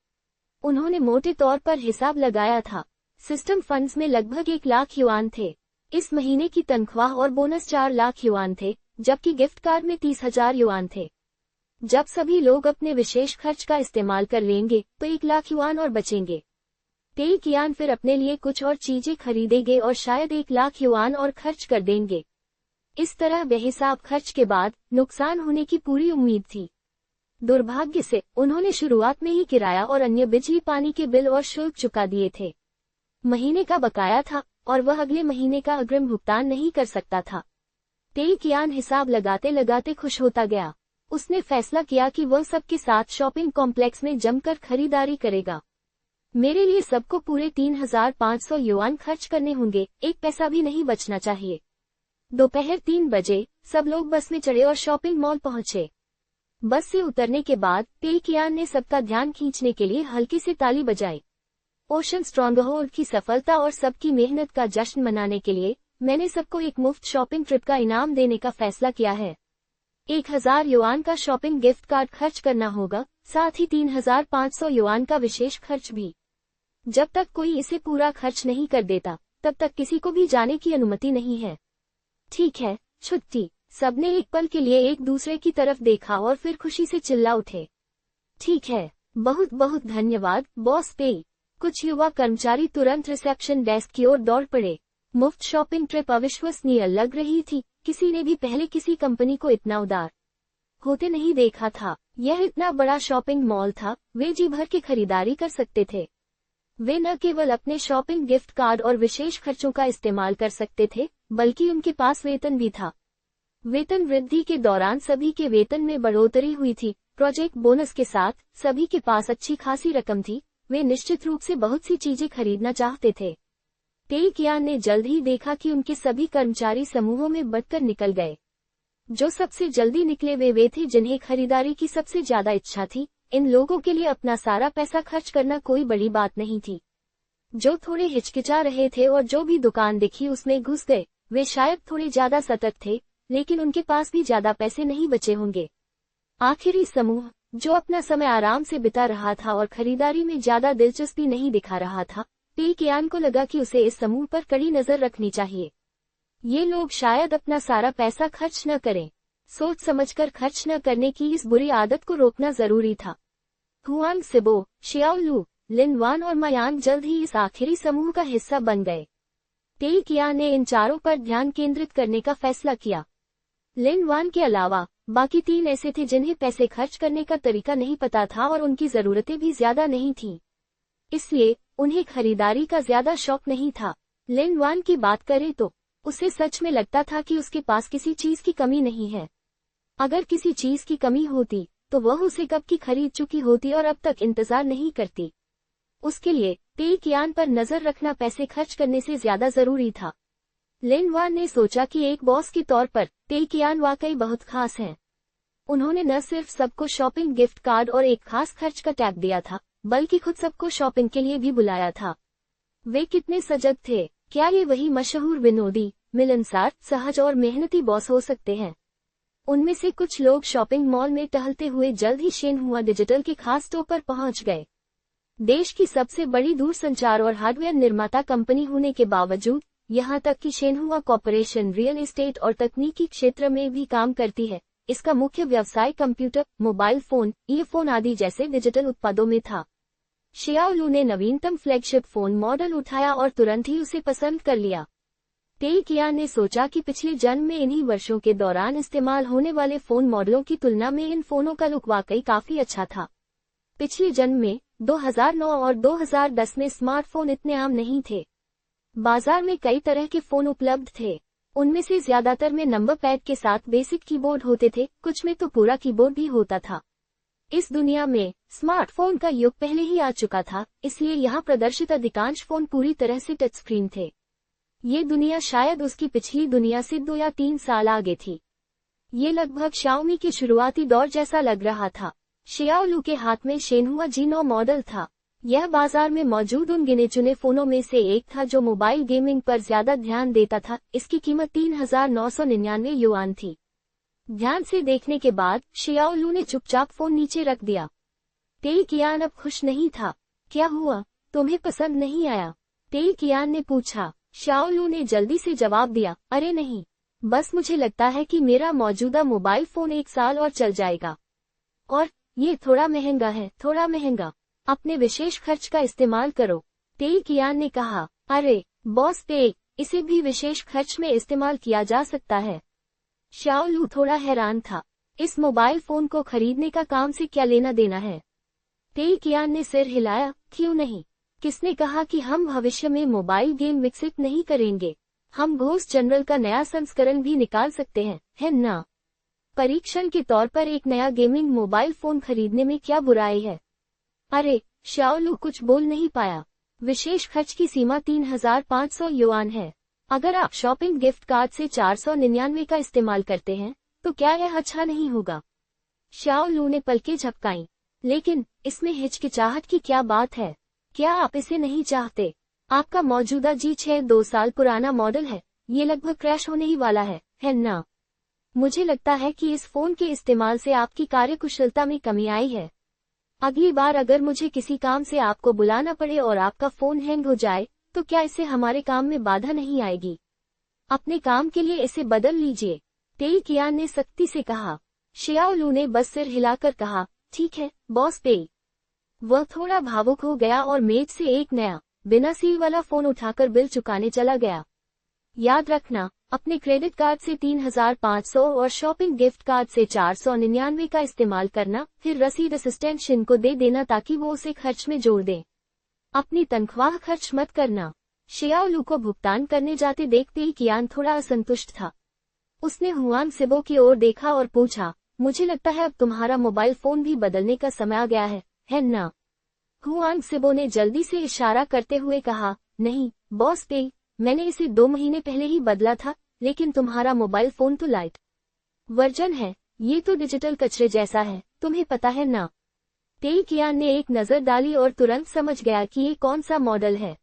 उन्होंने मोटे तौर पर हिसाब लगाया था। सिस्टम फंड्स में लगभग 1 लाख युआन थे। इस महीने की तनख्वाह और बोनस 4 लाख युआन थे, जबकि गिफ्ट कार्ड में 30,000 युआन थे। जब सभी लोग अपने विशेष खर्च का इस्तेमाल कर लेंगे तो 1 लाख युआन और बचेंगे। टेई कियान फिर अपने लिए कुछ और चीजें खरीदेंगे और शायद 1 लाख युआन और खर्च कर देंगे। इस तरह बेहिसाब खर्च के बाद नुकसान होने की पूरी उम्मीद थी। दुर्भाग्य से उन्होंने शुरुआत में ही किराया और अन्य बिजली पानी के बिल और शुल्क चुका दिए थे। महीने का बकाया था और वह अगले महीने का अग्रिम भुगतान नहीं कर सकता था। टेई कियान हिसाब लगाते लगाते खुश होता गया। उसने फैसला किया कि वह सबके साथ शॉपिंग कॉम्प्लेक्स में जमकर खरीदारी करेगा। मेरे लिए सबको पूरे 3,500 युआन खर्च करने होंगे, 1 पैसा भी नहीं बचना चाहिए। दोपहर 3 बजे सब लोग बस में चढ़े और शॉपिंग मॉल पहुंचे। बस से उतरने के बाद टेई कियान ने सबका ध्यान खींचने के लिए हल्की से ताली बजाई। ओशन स्ट्रॉन्गहोल्ड की सफलता और सबकी मेहनत का जश्न मनाने के लिए मैंने सबको एक मुफ्त शॉपिंग ट्रिप का इनाम देने का फैसला किया है। 1,000 युआन का शॉपिंग गिफ्ट कार्ड खर्च करना होगा, साथ ही 3,500 युआन का विशेष खर्च भी। जब तक कोई इसे पूरा खर्च नहीं कर देता तब तक किसी को भी जाने की अनुमति नहीं है। ठीक है, छुट्टी। सबने एक पल के लिए एक दूसरे की तरफ देखा और फिर खुशी से चिल्ला उठे। ठीक है, बहुत बहुत धन्यवाद बॉस पेई। कुछ युवा कर्मचारी तुरंत रिसेप्शन डेस्क की ओर दौड़ पड़े। मुफ्त शॉपिंग ट्रिप अविश्वसनीय लग रही थी। किसी ने भी पहले किसी कंपनी को इतना उदार होते नहीं देखा था। यह इतना बड़ा शॉपिंग मॉल था, वे जी भर के खरीदारी कर सकते थे। वे न केवल अपने शॉपिंग गिफ्ट कार्ड और विशेष खर्चों का इस्तेमाल कर सकते थे, बल्कि उनके पास वेतन भी था। वेतन वृद्धि के दौरान सभी के वेतन में बढ़ोतरी हुई थी। प्रोजेक्ट बोनस के साथ सभी के पास अच्छी खासी रकम थी। वे निश्चित रूप से बहुत सी चीजें खरीदना चाहते थे। टेई कियान ने जल्द ही देखा कि उनके सभी कर्मचारी समूहों में बंटकर निकल गए। जो सबसे जल्दी निकले वे थे जिन्हें खरीदारी की सबसे ज्यादा इच्छा थी। इन लोगों के लिए अपना सारा पैसा खर्च करना कोई बड़ी बात नहीं थी। जो थोड़े हिचकिचा रहे थे और जो भी दुकान दिखी उसमें घुस गए, वे शायद थोड़े ज्यादा सतर्क थे, लेकिन उनके पास भी ज्यादा पैसे नहीं बचे होंगे। आखिरी समूह, जो अपना समय आराम से बिता रहा था और खरीदारी में ज्यादा दिलचस्पी नहीं दिखा रहा था, टेई कियान को लगा कि उसे इस समूह पर कड़ी नजर रखनी चाहिए। ये लोग शायद अपना सारा पैसा खर्च न करें। सोच समझकर खर्च न करने की इस बुरी आदत को रोकना जरूरी था। हुआंग सिबो, शियाओ लू, लिन वान और मायांग जल्द ही इस आखिरी समूह का हिस्सा बन गए। टेई कियान ने इन चारों पर ध्यान केंद्रित करने का फैसला किया। लिन वान के अलावा बाकी 3 ऐसे थे जिन्हें पैसे खर्च करने का तरीका नहीं पता था और उनकी जरूरतें भी ज्यादा नहीं थीं। इसलिए उन्हें खरीदारी का ज्यादा शौक नहीं था। लिन वान की बात करें तो उसे सच में लगता था कि उसके पास किसी चीज की कमी नहीं है। अगर किसी चीज की कमी होती तो वह उसे कब की खरीद चुकी होती और अब तक इंतजार नहीं करती। उसके लिए टेई कियान पर नजर रखना पैसे खर्च करने से ज्यादा जरूरी था। लिन वान ने सोचा कि एक बॉस के तौर पर टेई कियान वाकई बहुत खास हैं। उन्होंने न सिर्फ सबको शॉपिंग गिफ्ट कार्ड और एक खास खर्च का टैग दिया था, बल्कि खुद सबको शॉपिंग के लिए भी बुलाया था। वे कितने सजग थे। क्या ये वही मशहूर विनोदी, मिलनसार, सहज और मेहनती बॉस हो सकते हैं? उनमें से कुछ लोग शॉपिंग मॉल में टहलते हुए जल्द ही शेनहुआ डिजिटल के खास स्टोर पर पहुंच गए। देश की सबसे बड़ी दूरसंचार और हार्डवेयर निर्माता कंपनी होने के बावजूद, यहां तक कि शेनहुआ कॉर्पोरेशन रियल एस्टेट और तकनीकी क्षेत्र में भी काम करती है। इसका मुख्य व्यवसाय कंप्यूटर, मोबाइल फोन, ईयरफोन आदि जैसे डिजिटल उत्पादों में था। शियाओ लू ने नवीनतम फ्लैगशिप फोन मॉडल उठाया और तुरंत ही उसे पसंद कर लिया। टेई कियान ने सोचा कि पिछले जन्म में इन्हीं वर्षों के दौरान इस्तेमाल होने वाले फोन मॉडलों की तुलना में इन फोनों का लुक वाकई काफी अच्छा था। पिछले जन्म में 2009 और 2010 में स्मार्टफोन इतने आम नहीं थे। बाजार में कई तरह के फोन उपलब्ध थे। उनमें से ज्यादातर में नंबर पैड के साथ बेसिक कीबोर्ड होते थे, कुछ में तो पूरा कीबोर्ड भी होता था। इस दुनिया में स्मार्टफोन का युग पहले ही आ चुका था, इसलिए यहाँ प्रदर्शित अधिकांश फोन पूरी तरह से टच स्क्रीन थे। ये दुनिया शायद उसकी पिछली दुनिया से 2 या 3 साल आगे थी। ये लगभग शाओमी के शुरुआती दौर जैसा लग रहा था। शियाओलू के हाथ में शेनहुआ जी9 मॉडल था। यह बाजार में मौजूद उन गिने चुने फोनों में से एक था जो मोबाइल गेमिंग पर ज्यादा ध्यान देता था। इसकी कीमत 3,999 युआन थी। ध्यान से देखने के बाद शियाओलू ने चुपचाप फोन नीचे रख दिया। तेई कियान अब खुश नहीं था। क्या हुआ, तुम्हें पसंद नहीं आया? तेई कियान ने पूछा। शियाओलू ने जल्दी से जवाब दिया, अरे नहीं, बस मुझे लगता है कि मेरा मौजूदा मोबाइल फोन 1 साल और चल जाएगा। और ये थोड़ा महंगा है, थोड़ा महंगा। अपने विशेष खर्च का इस्तेमाल करो। तेई कियान ने कहा। अरे बॉस तेई, इसे भी विशेष खर्च में इस्तेमाल किया जा सकता है। शियाओलू थोड़ा हैरान था। इस मोबाइल फोन को खरीदने का काम से क्या लेना देना है? तेई कियान ने सिर हिलाया। क्यों नहीं? किसने कहा कि हम भविष्य में मोबाइल गेम विकसित नहीं करेंगे? हम घोस्ट जनरल का नया संस्करण भी निकाल सकते हैं, है ना? परीक्षण के तौर पर एक नया गेमिंग मोबाइल फोन खरीदने में क्या बुराई है? अरे, शियाओलू कुछ बोल नहीं पाया। विशेष खर्च की सीमा 3,500 युआन है। अगर आप शॉपिंग गिफ्ट कार्ड से 499 का इस्तेमाल करते हैं, तो क्या यह अच्छा नहीं होगा? शियाओलू ने पलकें झपकाईं। लेकिन इसमें हिचकिचाहट की क्या बात है? क्या आप इसे नहीं चाहते? आपका मौजूदा जी6 2 साल पुराना मॉडल है। ये लगभग क्रैश होने ही वाला है ना? मुझे लगता है कि इस फोन के इस्तेमाल से आपकी कार्यकुशलता में कमी आई है। अगली बार अगर मुझे किसी काम से आपको बुलाना पड़े और आपका फोन हैंग हो जाए, तो क्या इससे हमारे काम में बाधा नहीं आएगी? अपने काम के लिए इसे बदल लीजिए, तेई कियान ने सख्ती से कहा। शियाओलू ने बस सिर हिलाकर कहा, ठीक है बॉस तेई। वह थोड़ा भावुक हो गया और मेज से एक नया बिना सील वाला फोन उठाकर बिल चुकाने चला गया। याद रखना, अपने क्रेडिट कार्ड से 3,500 और शॉपिंग गिफ्ट कार्ड से 499 का इस्तेमाल करना, फिर रसीद असिस्टेंट शिन को दे देना ताकि वो उसे खर्च में जोड़ दे। अपनी तनख्वाह खर्च मत करना। शियाओलू को भुगतान करने जाते देखते ही कियान थोड़ा असंतुष्ट था। उसने हुआंग सिबो की ओर देखा और पूछा, मुझे लगता है अब तुम्हारा मोबाइल फोन भी बदलने का समय आ गया है ना? हुआंग सिबो ने जल्दी से इशारा करते हुए कहा, नहीं बॉस तेई, मैंने इसे 2 महीने पहले ही बदला था, लेकिन तुम्हारा मोबाइल फोन तो लाइट वर्जन है। ये तो डिजिटल कचरे जैसा है, तुम्हें पता है ना? तेई कियान ने एक नजर डाली और तुरंत समझ गया कि ये कौन सा मॉडल है।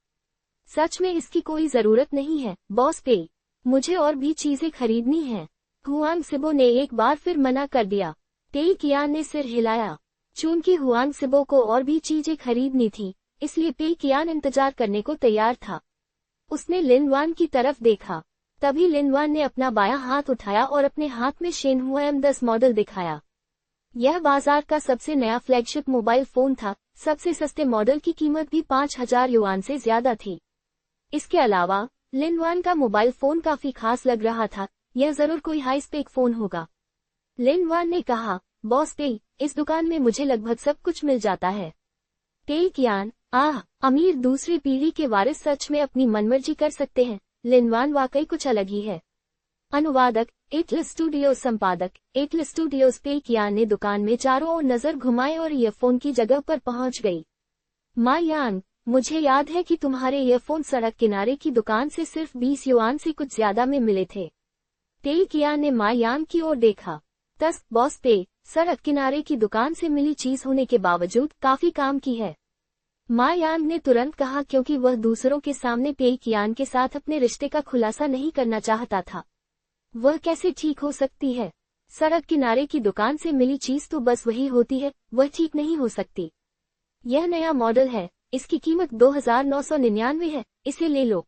सच में इसकी कोई जरूरत नहीं है बॉस तेई, मुझे और भी चीजें खरीदनी हैं। हुआंग सिबो ने एक बार फिर मना कर दिया। तेई कियान ने सिर हिलाया। चूंकि हुआंग सिबो को और भी चीजें खरीदनी थी, इसलिए तेई कियान इंतजार करने को तैयार था। उसने लिनवान की तरफ देखा। तभी लिनवान ने अपना बायां हाथ उठाया और अपने हाथ में शेनहुआ M10 मॉडल दिखाया। यह बाजार का सबसे नया फ्लैगशिप मोबाइल फोन था। सबसे सस्ते मॉडल की कीमत भी 5,000 युआन से ज्यादा थी। इसके अलावा लिनवान का मोबाइल फोन काफी खास लग रहा था। यह जरूर कोई हाई स्पेक फोन होगा। लिनवान ने कहा, बॉस तेई, इस दुकान में मुझे लगभग सब कुछ मिल जाता है। तेई कियान, अमीर दूसरी पीढ़ी के वारिस सच में अपनी मनमर्जी कर सकते हैं। लिनवान वाकई कुछ अलग ही है। अनुवादक, एटल स्टूडियो संपादक, एटल स्टूडियोज। तेई कियान ने दुकान में चारों ओर नजर घुमाए और ईयरफोन की जगह पर पहुंच गई। मा यांग, मुझे याद है कि तुम्हारे ईयरफोन सड़क किनारे की दुकान से सिर्फ 20 युआन से कुछ ज्यादा में मिले थे। तेई कियान ने मा यांग की ओर देखा। तस बॉस तेई, सड़क किनारे की दुकान से मिली चीज होने के बावजूद काफी काम की है। मा यांग ने तुरंत कहा, क्योंकि वह दूसरों के सामने तेई कियान के साथ अपने रिश्ते का खुलासा नहीं करना चाहता था। वह कैसे ठीक हो सकती है? सड़क किनारे की दुकान से मिली चीज तो बस वही होती है, वह ठीक नहीं हो सकती। यह नया मॉडल है, इसकी कीमत 2,999 है, इसे ले लो।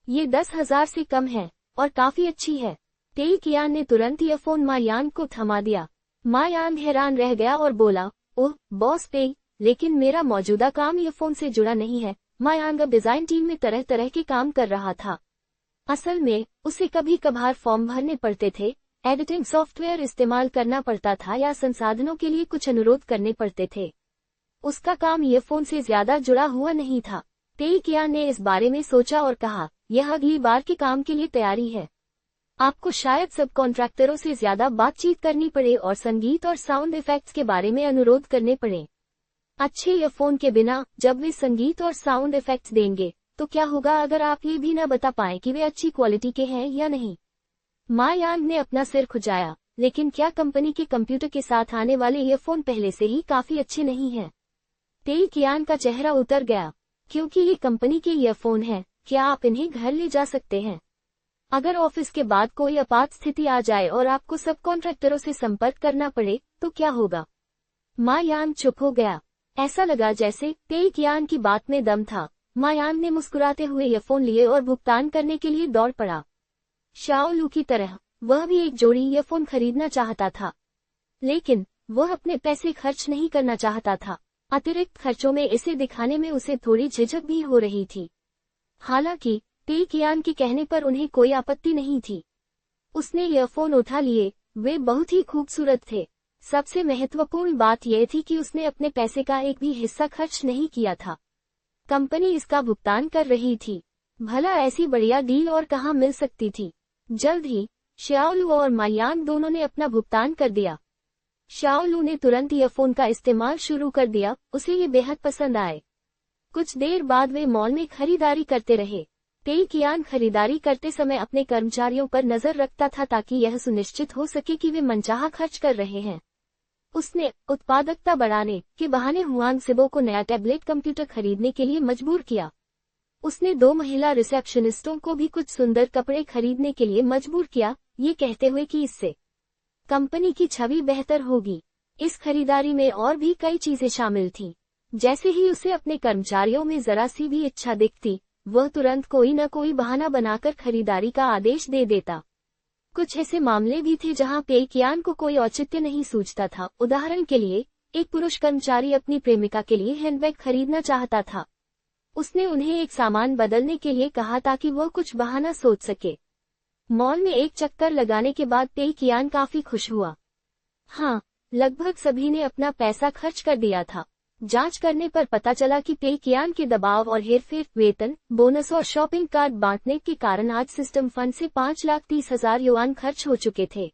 ये 10,000 से कम है और काफी अच्छी है। तेई कियान ने तुरंत ईयरफोन मा यांग को थमा दिया। मा यांग हैरान रह गया और बोला, ओह बॉस तेई, लेकिन मेरा मौजूदा काम ईयरफोन से जुड़ा नहीं है। मा यांग अब डिजाइन टीम में तरह तरह के काम कर रहा था। असल में उसे कभी कभार फॉर्म भरने पड़ते थे, एडिटिंग सॉफ्टवेयर इस्तेमाल करना पड़ता था या संसाधनों के लिए कुछ अनुरोध करने पड़ते थे। उसका काम ईयरफोन से ज्यादा जुड़ा हुआ नहीं था। तेई कियान ने इस बारे में सोचा और कहा, यह अगली बार के काम के लिए तैयारी है। आपको शायद सब कॉन्ट्रैक्टरों से ज्यादा बातचीत करनी पड़े और संगीत और साउंड इफेक्ट्स के बारे में अनुरोध करने पड़े। अच्छे ईयरफोन के बिना जब वे संगीत और साउंड इफेक्ट्स देंगे, तो क्या होगा अगर आप ये भी न बता पाएं कि वे अच्छी क्वालिटी के हैं या नहीं? मा यांग ने अपना सिर खुजाया। लेकिन क्या कंपनी के कंप्यूटर के साथ आने वाले ईयरफोन पहले से ही काफी अच्छे नहीं हैं? तेई कियान का चेहरा उतर गया। क्योंकि ये कंपनी के ईयरफोन हैं, क्या आप इन्हें घर ले जा सकते हैं? अगर ऑफिस के बाद कोई आपात स्थिति आ जाए और आपको सब कॉन्ट्रैक्टरों से संपर्क करना पड़े, तो क्या होगा? मा यान चुप हो गया। ऐसा लगा जैसे तेई कियान की बात में दम था। मा यान ने मुस्कुराते हुए ईयरफोन लिए और भुगतान करने के लिए दौड़ पड़ा। शाओलू की तरह वह भी एक जोड़ी ईयरफोन खरीदना चाहता था, लेकिन वह अपने पैसे खर्च नहीं करना चाहता था। अतिरिक्त खर्चों में इसे दिखाने में उसे थोड़ी झिझक भी हो रही थी। हालांकि तेई कियान के कहने पर उन्हें कोई आपत्ति नहीं थी। उसने ईयरफोन उठा लिए। वे बहुत ही खूबसूरत थे। सबसे महत्वपूर्ण बात यह थी कि उसने अपने पैसे का एक भी हिस्सा खर्च नहीं किया था। कंपनी इसका भुगतान कर रही थी। भला ऐसी बढ़िया डील और कहाँ मिल सकती थी? जल्द ही शाओलू और मायान दोनों ने अपना भुगतान कर दिया। शाओलू ने तुरंत ईयरफोन का इस्तेमाल शुरू कर दिया। उसे ये बेहद पसंद आए। कुछ देर बाद वे मॉल में खरीदारी करते रहे। तेई कियान खरीदारी करते समय अपने कर्मचारियों पर नजर रखता था ताकि यह सुनिश्चित हो सके कि वे मनचाहा खर्च कर रहे हैं। उसने उत्पादकता बढ़ाने के बहाने हुआंग सिबो को नया टैबलेट कंप्यूटर खरीदने के लिए मजबूर किया। उसने 2 महिला रिसेप्शनिस्टों को भी कुछ सुंदर कपड़े खरीदने के लिए मजबूर किया, ये कहते हुए कि इससे कंपनी की छवि बेहतर होगी। इस खरीदारी में और भी कई चीजें शामिल थीं। जैसे ही उसे अपने कर्मचारियों में जरा सी भी इच्छा दिखती, वह तुरंत कोई न कोई बहाना बनाकर खरीदारी का आदेश दे देता। कुछ ऐसे मामले भी थे जहां तेई कियान को कोई औचित्य नहीं सूझता था। उदाहरण के लिए, एक पुरुष कर्मचारी अपनी प्रेमिका के लिए हैंडबैग खरीदना चाहता था। उसने उन्हें एक सामान बदलने के लिए कहा ताकि वह कुछ बहाना सोच सके। मॉल में एक चक्कर लगाने के बाद तेई कियान काफी खुश हुआ। हाँ, लगभग सभी ने अपना पैसा खर्च कर दिया था। जांच करने पर पता चला कि तेई कियान के दबाव और हेरफेर, वेतन, बोनस और शॉपिंग कार्ड बांटने के कारण आज सिस्टम फंड से 5,30,000 युआन खर्च हो चुके थे।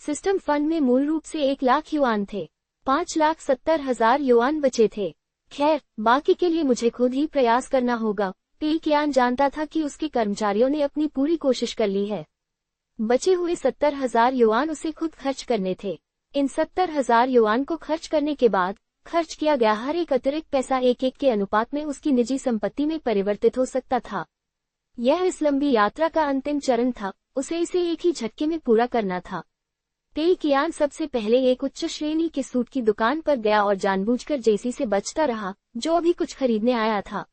सिस्टम फंड में मूल रूप से 1 लाख युआन थे। 5,70,000 युआन बचे थे। खैर, बाकी के लिए मुझे खुद ही प्रयास करना होगा। तेई कियान जानता था कि उसके कर्मचारियों ने अपनी पूरी कोशिश कर ली है। बचे हुए 70,000 युआन उसे खुद खर्च करने थे। इन 70,000 युआन को खर्च करने के बाद खर्च किया गया हर एक अतिरिक्त पैसा 1:1 के अनुपात में उसकी निजी संपत्ति में परिवर्तित हो सकता था। यह इस लंबी यात्रा का अंतिम चरण था। उसे इसे एक ही झटके में पूरा करना था। तेई कियान सबसे पहले एक उच्च श्रेणी के सूट की दुकान पर गया और जानबूझकर जेसी से बचता रहा, जो अभी कुछ खरीदने आया था।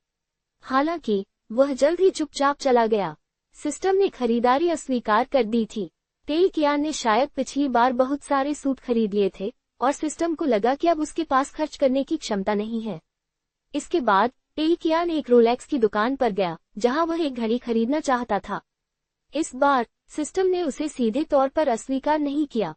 हालांकि वह जल्द ही चुपचाप चला गया। सिस्टम ने खरीदारी अस्वीकार कर दी थी। तेई कियान ने शायद पिछली बार बहुत सारे सूट खरीद लिए थे और सिस्टम को लगा कि अब उसके पास खर्च करने की क्षमता नहीं है। इसके बाद तेई कियान एक रोलेक्स की दुकान पर गया, जहां वह एक घड़ी खरीदना चाहता था। इस बार सिस्टम ने उसे सीधे तौर पर अस्वीकार नहीं किया।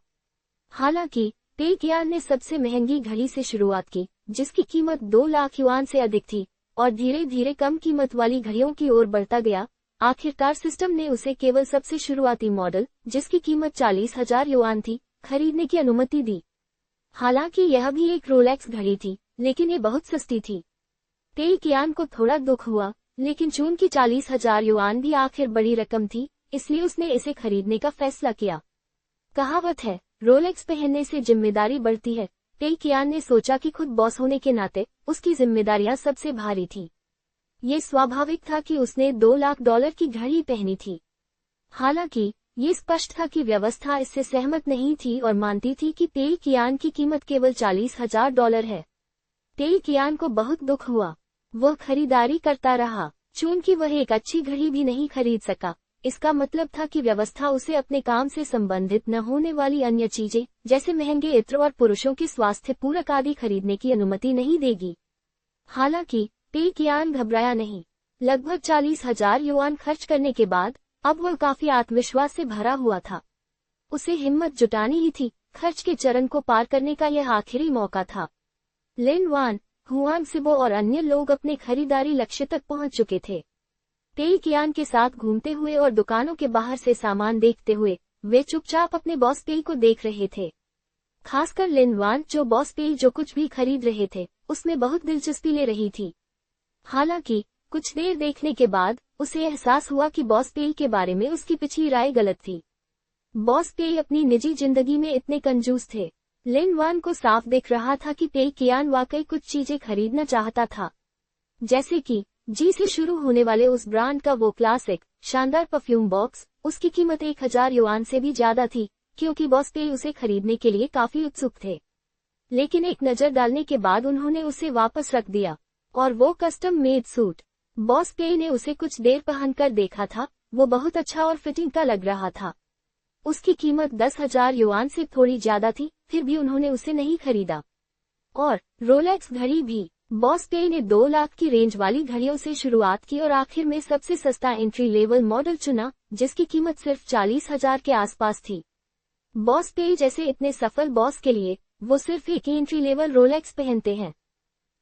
हालांकि तेई कियान ने सबसे महंगी घड़ी से शुरुआत की, जिसकी कीमत 2 लाख युआन से अधिक थी, और धीरे धीरे कम कीमत वाली घड़ियों की ओर बढ़ता गया। आखिरकार सिस्टम ने उसे केवल सबसे शुरुआती मॉडल, जिसकी कीमत 40,000 युआन थी, खरीदने की अनुमति दी। हालांकि यह भी एक रोलेक्स घड़ी थी, लेकिन ये बहुत सस्ती थी। तेई कियान को थोड़ा दुख हुआ, लेकिन चूंकि 40,000 युआन भी आखिर बड़ी रकम थी, इसलिए उसने इसे खरीदने का फैसला किया। कहावत है, रोलेक्स पहनने से जिम्मेदारी बढ़ती है। तेई कियान ने सोचा कि खुद बॉस होने के नाते उसकी जिम्मेदारियां सबसे भारी थी। ये स्वाभाविक था कि उसने $2 लाख की घड़ी पहनी थी। हालांकि ये स्पष्ट था कि व्यवस्था इससे सहमत नहीं थी और मानती थी कि तेई कियान की कीमत केवल $40,000 है। तेई कियान को बहुत दुख हुआ। वह खरीदारी करता रहा। चूंकि वह एक अच्छी घड़ी भी नहीं खरीद सका, इसका मतलब था कि व्यवस्था उसे अपने काम से संबंधित न होने वाली अन्य चीजें, जैसे महंगे इत्र और पुरुषों के स्वास्थ्य पूरक आदि खरीदने की अनुमति नहीं देगी। हालांकि तेई कियान घबराया नहीं। लगभग 40,000 युआन खर्च करने के बाद अब वह काफी आत्मविश्वास से भरा हुआ था। उसे हिम्मत जुटानी ही थी। खर्च के चरण को पार करने का यह आखिरी मौका था। लिन वान, हुआंग सिबो और अन्य लोग अपने खरीदारी लक्ष्य तक पहुंच चुके थे। तेई कियान के साथ घूमते हुए और दुकानों के बाहर से सामान देखते हुए वे चुपचाप अपने बॉस पेई को देख रहे थे। खासकर लिन वान, जो बॉस पेई जो कुछ भी खरीद रहे थे उसमें बहुत दिलचस्पी ले रही थी। हालांकि कुछ देर देखने के बाद उसे एहसास हुआ कि बॉस पेई के बारे में उसकी पिछली राय गलत थी। बॉस पेई अपनी निजी जिंदगी में इतने कंजूस थे। लिन वान को साफ दिख रहा था कि पेई कियान वाकई कुछ चीजें खरीदना चाहता था, जैसे कि जी से शुरू होने वाले उस ब्रांड का वो क्लासिक शानदार परफ्यूम बॉक्स। उसकी कीमत 1000 युआन से भी ज्यादा थी, क्योंकि बॉस पेई उसे खरीदने के लिए काफी उत्सुक थे। लेकिन एक नजर डालने के बाद उन्होंने उसे वापस रख दिया। और वो कस्टम मेड सूट, बॉस पेई ने उसे कुछ देर पहनकर देखा था, वो बहुत अच्छा और फिटिंग का लग रहा था। उसकी कीमत 10,000 युआन से थोड़ी ज्यादा थी, फिर भी उन्होंने उसे नहीं खरीदा। और रोलेक्स घड़ी भी, बॉस पेई ने 2 लाख की रेंज वाली घड़ियों से शुरुआत की और आखिर में सबसे सस्ता एंट्री लेवल मॉडल चुना, जिसकी कीमत सिर्फ 40,000 के आसपास थी। बॉस पेई जैसे इतने सफल बॉस के लिए वो सिर्फ एक एंट्री लेवल रोलेक्स पहनते हैं।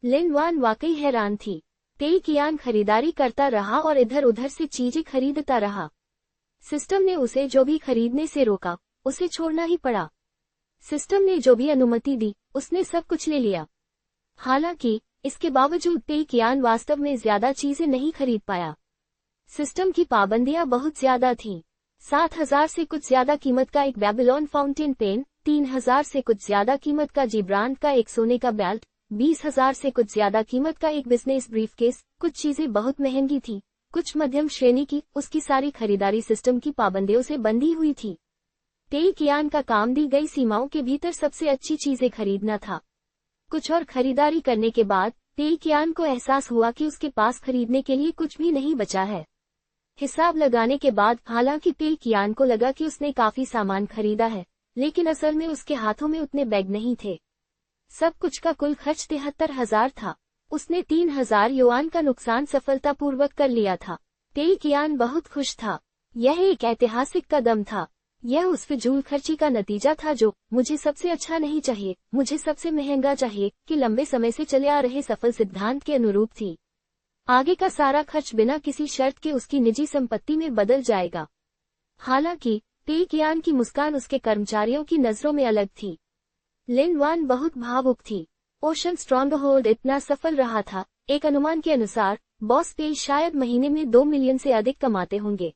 लिन वान वाकई हैरान थी। पेई कियान खरीदारी करता रहा और इधर उधर से चीजें खरीदता रहा। सिस्टम ने उसे जो भी खरीदने से रोका, उसे छोड़ना ही पड़ा। सिस्टम ने जो भी अनुमति दी, उसने सब कुछ ले लिया। हालांकि इसके बावजूद पेई कियान वास्तव में ज्यादा चीजें नहीं खरीद पाया। सिस्टम की पाबंदियां बहुत ज्यादा थीं। 7,000 से कुछ ज्यादा कीमत का एक बेबीलोन फाउंटेन पेन, 3,000 से कुछ ज्यादा कीमत का जी ब्रांड का एक सोने का बेल्ट, 20,000 से कुछ ज्यादा कीमत का एक बिजनेस ब्रीफकेस। कुछ चीजें बहुत महंगी थी, कुछ मध्यम श्रेणी की। उसकी सारी खरीदारी सिस्टम की पाबंदियों से बंधी हुई थी। पेई कियान का काम दी गई सीमाओं के भीतर सबसे अच्छी चीजें खरीदना था। कुछ और खरीदारी करने के बाद पेई कियान को एहसास हुआ कि उसके पास खरीदने के लिए कुछ भी नहीं बचा है। हिसाब लगाने के बाद हालांकि पेई कियान को लगा कि उसने काफी सामान खरीदा है, लेकिन असल में उसके हाथों में उतने बैग नहीं थे। सब कुछ का कुल खर्च 73,000 था। उसने 3,000 युआन का नुकसान सफलतापूर्वक कर लिया था। पेई कियान बहुत खुश था। यह एक ऐतिहासिक कदम था। यह उस फिजूल खर्ची का नतीजा था जो मुझे सबसे अच्छा नहीं चाहिए, मुझे सबसे महंगा चाहिए कि लंबे समय से चले आ रहे सफल सिद्धांत के अनुरूप थी। आगे का सारा खर्च बिना किसी शर्त के उसकी निजी संपत्ति में बदल जाएगा। हालांकि पेई कियान की मुस्कान उसके कर्मचारियों की नजरों में अलग थी। लिन वान बहुत भावुक थी। ओशन स्ट्रॉन्गहोल्ड इतना सफल रहा था, एक अनुमान के अनुसार बॉस पेई शायद महीने में 2 मिलियन से अधिक कमाते होंगे।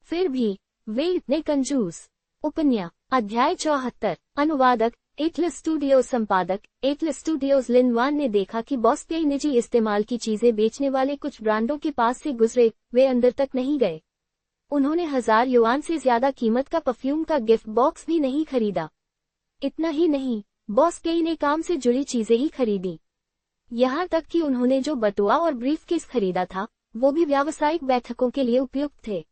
फिर भी वे इतने कंजूस। उपन्या अध्याय 74। अनुवादक एटलस स्टूडियोज। संपादक एटलस स्टूडियोज। लिन वान ने देखा कि बॉस पेई निजी इस्तेमाल की चीजें बेचने वाले कुछ ब्रांडों के पास से गुजरे, वे अंदर तक नहीं गए। उन्होंने 1000 युआन से ज्यादा कीमत का परफ्यूम का गिफ्ट बॉक्स भी नहीं खरीदा। इतना ही नहीं, बॉस पेई ने काम से जुड़ी चीजें ही खरीदी। यहाँ तक कि उन्होंने जो बटुआ और ब्रीफकेस खरीदा था, वो भी व्यावसायिक बैठकों के लिए उपयुक्त थे।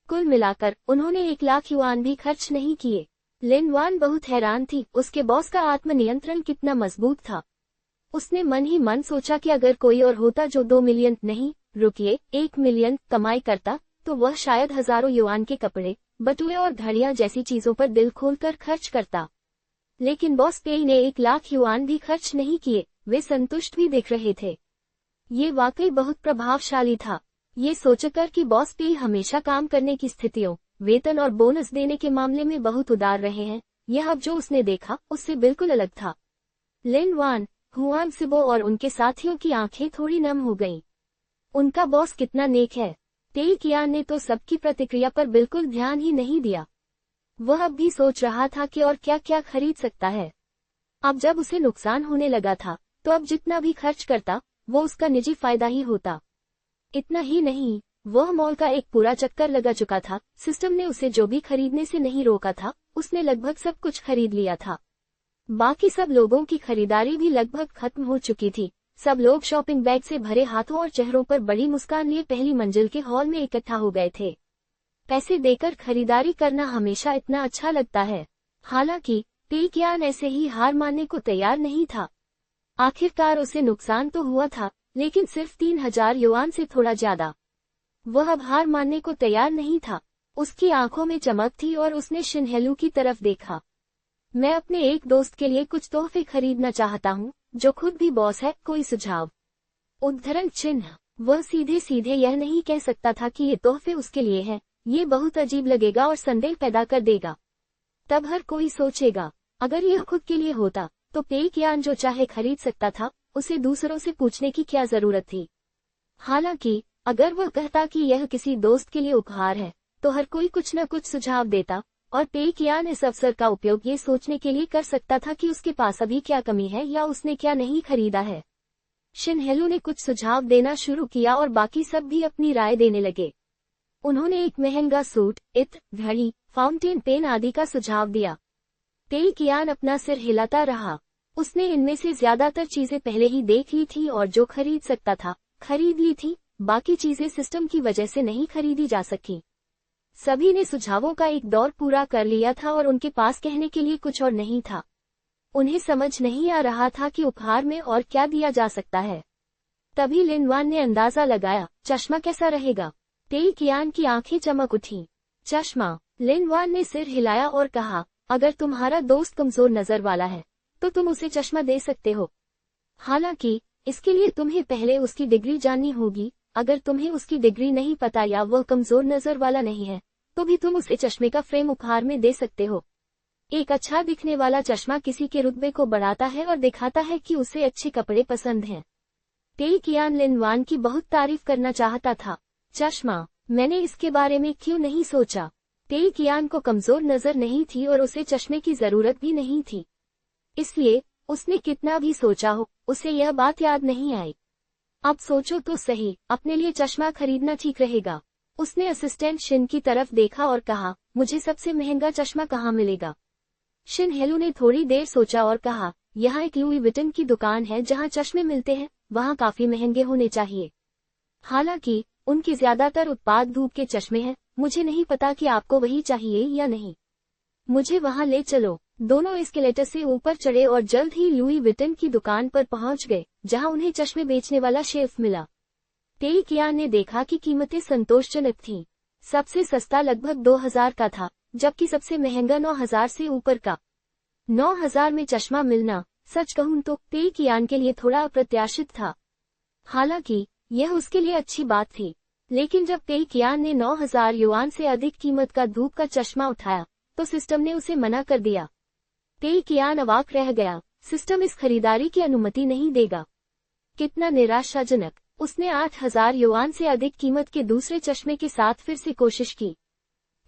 कुल मिलाकर उन्होंने 1 लाख युआन भी खर्च नहीं किए। लिन वान बहुत हैरान थी, उसके बॉस का आत्मनियंत्रण कितना मजबूत था। उसने मन ही मन सोचा कि अगर कोई और होता जो 2 मिलियन नहीं, रुकिए 1 मिलियन कमाई करता, तो वह शायद हजारों युआन के कपड़े, बटुए और घड़ियां जैसी चीजों पर दिल खोलकर खर्च करता। लेकिन बॉस पेई ने 1 लाख युआन भी खर्च नहीं किए। वे संतुष्ट भी दिख रहे थे। ये वाकई बहुत प्रभावशाली था। ये सोचकर कि बॉस पेई हमेशा काम करने की स्थितियों, वेतन और बोनस देने के मामले में बहुत उदार रहे हैं, यह अब जो उसने देखा उससे बिल्कुल अलग था। लिन वान, हुआन सिबो और उनके साथियों की आंखें थोड़ी नम हो गईं। उनका बॉस कितना नेक है। पेई कियान ने तो सबकी प्रतिक्रिया पर बिल्कुल ध्यान ही नहीं दिया। वह अब भी सोच रहा था कि और क्या क्या खरीद सकता है। अब जब उसे नुकसान होने लगा था, तो अब जितना भी खर्च करता, वो उसका निजी फायदा ही होता। इतना ही नहीं, वह मॉल का एक पूरा चक्कर लगा चुका था। सिस्टम ने उसे जो भी खरीदने से नहीं रोका था, उसने लगभग सब कुछ खरीद लिया था। बाकी सब लोगों की खरीदारी भी लगभग खत्म हो चुकी थी। सब लोग शॉपिंग बैग से भरे हाथों और चेहरों पर बड़ी मुस्कान लिए पहली मंजिल के हॉल में इकट्ठा हो गए थे। पैसे देकर खरीदारी करना हमेशा इतना अच्छा लगता है। हालांकि पेई कियान ऐसे ही हार मानने को तैयार नहीं था। आखिरकार उसे नुकसान तो हुआ था, लेकिन सिर्फ 3,000 युआन से थोड़ा ज्यादा। वह अब हार मानने को तैयार नहीं था। उसकी आंखों में चमक थी और उसने शिनहेलू की तरफ देखा। मैं अपने एक दोस्त के लिए कुछ तोहफे खरीदना चाहता हूँ, जो खुद भी बॉस है। कोई सुझाव? उद्धरण चिन्ह। वह सीधे सीधे यह नहीं कह सकता था कि ये तोहफे उसके लिए हैं। ये बहुत अजीब लगेगा और संदेह पैदा कर देगा। तब हर कोई सोचेगा, अगर यह खुद के लिए होता, तो पेई कियान जो चाहे खरीद सकता था, उसे दूसरों से पूछने की क्या जरूरत थी। हालांकि अगर वह कहता कि यह किसी दोस्त के लिए उपहार है, तो हर कोई कुछ न कुछ सुझाव देता, और पेकियान इस अवसर का उपयोग ये सोचने के लिए कर सकता था कि उसके पास अभी क्या कमी है या उसने क्या नहीं खरीदा है। शिनहेलू ने कुछ सुझाव देना शुरू किया और बाकी सब भी अपनी राय देने लगे। उन्होंने एक महंगा सूट, इत्र, घड़ी, फाउंटेन पेन आदि का सुझाव दिया। पेकियान अपना सिर हिलाता रहा। उसने इनमें से ज्यादातर चीजें पहले ही देख ली थी और जो खरीद सकता था खरीद ली थी, बाकी चीजें सिस्टम की वजह से नहीं खरीदी जा सकी। सभी ने सुझावों का एक दौर पूरा कर लिया था और उनके पास कहने के लिए कुछ और नहीं था। उन्हें समझ नहीं आ रहा था कि उपहार में और क्या दिया जा सकता है। तभी लिनवान ने अंदाजा लगाया, चश्मा कैसा रहेगा। पेकियान की आंखें चमक उठी। चश्मा। लिनवान ने सिर हिलाया और कहा, अगर तुम्हारा दोस्त कमजोर नजर वाला है तो तुम उसे चश्मा दे सकते हो। हालांकि इसके लिए तुम्हें पहले उसकी डिग्री जाननी होगी। अगर तुम्हें उसकी डिग्री नहीं पता या वह कमजोर नजर वाला नहीं है तो भी तुम उसे चश्मे का फ्रेम उपहार में दे सकते हो। एक अच्छा दिखने वाला चश्मा किसी के रुतबे को बढ़ाता है और दिखाता है कि उसे अच्छे कपड़े पसंद हैं। पेकियान लिनवान की बहुत तारीफ करना चाहता था। चश्मा, मैंने इसके बारे में क्यों नहीं सोचा। पेकियान को कमजोर नजर नहीं थी और उसे चश्मे की जरूरत भी नहीं थी, इसलिए उसने कितना भी सोचा हो उसे यह बात याद नहीं आई। अब सोचो तो सही, अपने लिए चश्मा खरीदना ठीक रहेगा। उसने असिस्टेंट शिन की तरफ देखा और कहा, मुझे सबसे महंगा चश्मा कहाँ मिलेगा। शिनहेलू ने थोड़ी देर सोचा और कहा, यहाँ एक लुई विटन की दुकान है जहाँ चश्मे मिलते हैं, वहाँ काफी महंगे होने चाहिए। हालांकि उनके ज्यादातर उत्पाद धूप के चश्मे हैं। मुझे नहीं पता कि आपको वही चाहिए या नहीं। मुझे वहाँ ले चलो। दोनों एस्केलेटर से ऊपर चढ़े और जल्द ही लुई विटन की दुकान पर पहुंच गए, जहां उन्हें चश्मे बेचने वाला शेल्फ मिला। पेकियान ने देखा कि कीमतें संतोषजनक थीं। सबसे सस्ता लगभग 2000 का था, जबकि सबसे महंगा 9000 से ऊपर का। 9000 में चश्मा मिलना, सच कहूं तो पेकियान के लिए थोड़ा अप्रत्याशित था। हालांकि यह उसके लिए अच्छी बात थी, लेकिन जब पेकियान ने 9000 युआन से अधिक कीमत का धूप का चश्मा उठाया तो सिस्टम ने उसे मना कर दिया। पेकियान अवाक रह गया। सिस्टम इस खरीदारी की अनुमति नहीं देगा। कितना निराशाजनक। उसने 8000 युआन से अधिक कीमत के दूसरे चश्मे के साथ फिर से कोशिश की।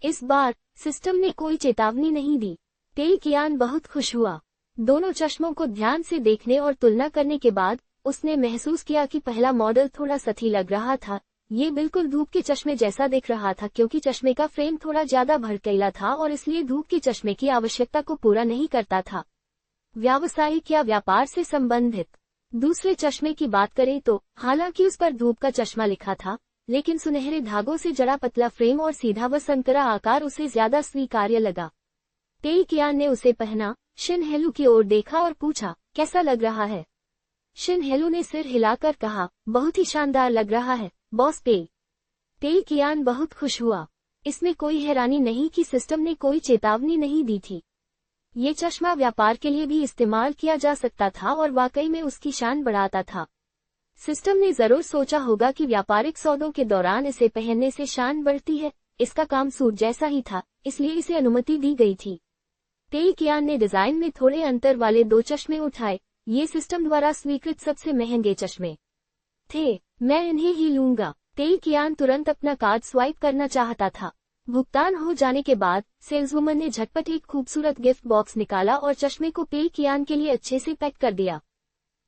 इस बार सिस्टम ने कोई चेतावनी नहीं दी। पेकियान बहुत खुश हुआ। दोनों चश्मों को ध्यान से देखने और तुलना करने के बाद उसने महसूस किया कि पहला मॉडल थोड़ा सही लग रहा था। ये बिल्कुल धूप के चश्मे जैसा दिख रहा था, क्योंकि चश्मे का फ्रेम थोड़ा ज्यादा भड़कीला था और इसलिए धूप के चश्मे की आवश्यकता को पूरा नहीं करता था। व्यावसायिक या व्यापार से संबंधित दूसरे चश्मे की बात करें तो हालांकि उस पर धूप का चश्मा लिखा था, लेकिन सुनहरे धागों से जड़ा पतला फ्रेम और सीधा व संकरा आकार उसे ज्यादा स्वीकार्य लगा। पेकियान ने उसे पहना, शिनहेलू की ओर देखा और पूछा, कैसा लग रहा है। शिनहेलू ने सिर हिलाकर कहा, बहुत ही शानदार लग रहा है बॉस। पेकियान बहुत खुश हुआ। इसमें कोई हैरानी नहीं कि सिस्टम ने कोई चेतावनी नहीं दी थी। ये चश्मा व्यापार के लिए भी इस्तेमाल किया जा सकता था और वाकई में उसकी शान बढ़ाता था। सिस्टम ने जरूर सोचा होगा कि व्यापारिक सौदों के दौरान इसे पहनने से शान बढ़ती है। इसका काम सूट जैसा ही था, इसलिए इसे अनुमति दी गई थी। पेकियान ने डिजाइन में थोड़े अंतर वाले 2 चश्मे उठाए। ये सिस्टम द्वारा स्वीकृत सबसे महंगे चश्मे थे। मैं इन्हें ही लूंगा। पेकियान तुरंत अपना कार्ड स्वाइप करना चाहता था। भुगतान हो जाने के बाद सेल्सवुमन ने झटपट एक खूबसूरत गिफ्ट बॉक्स निकाला और चश्मे को पेकियान के लिए अच्छे से पैक कर दिया।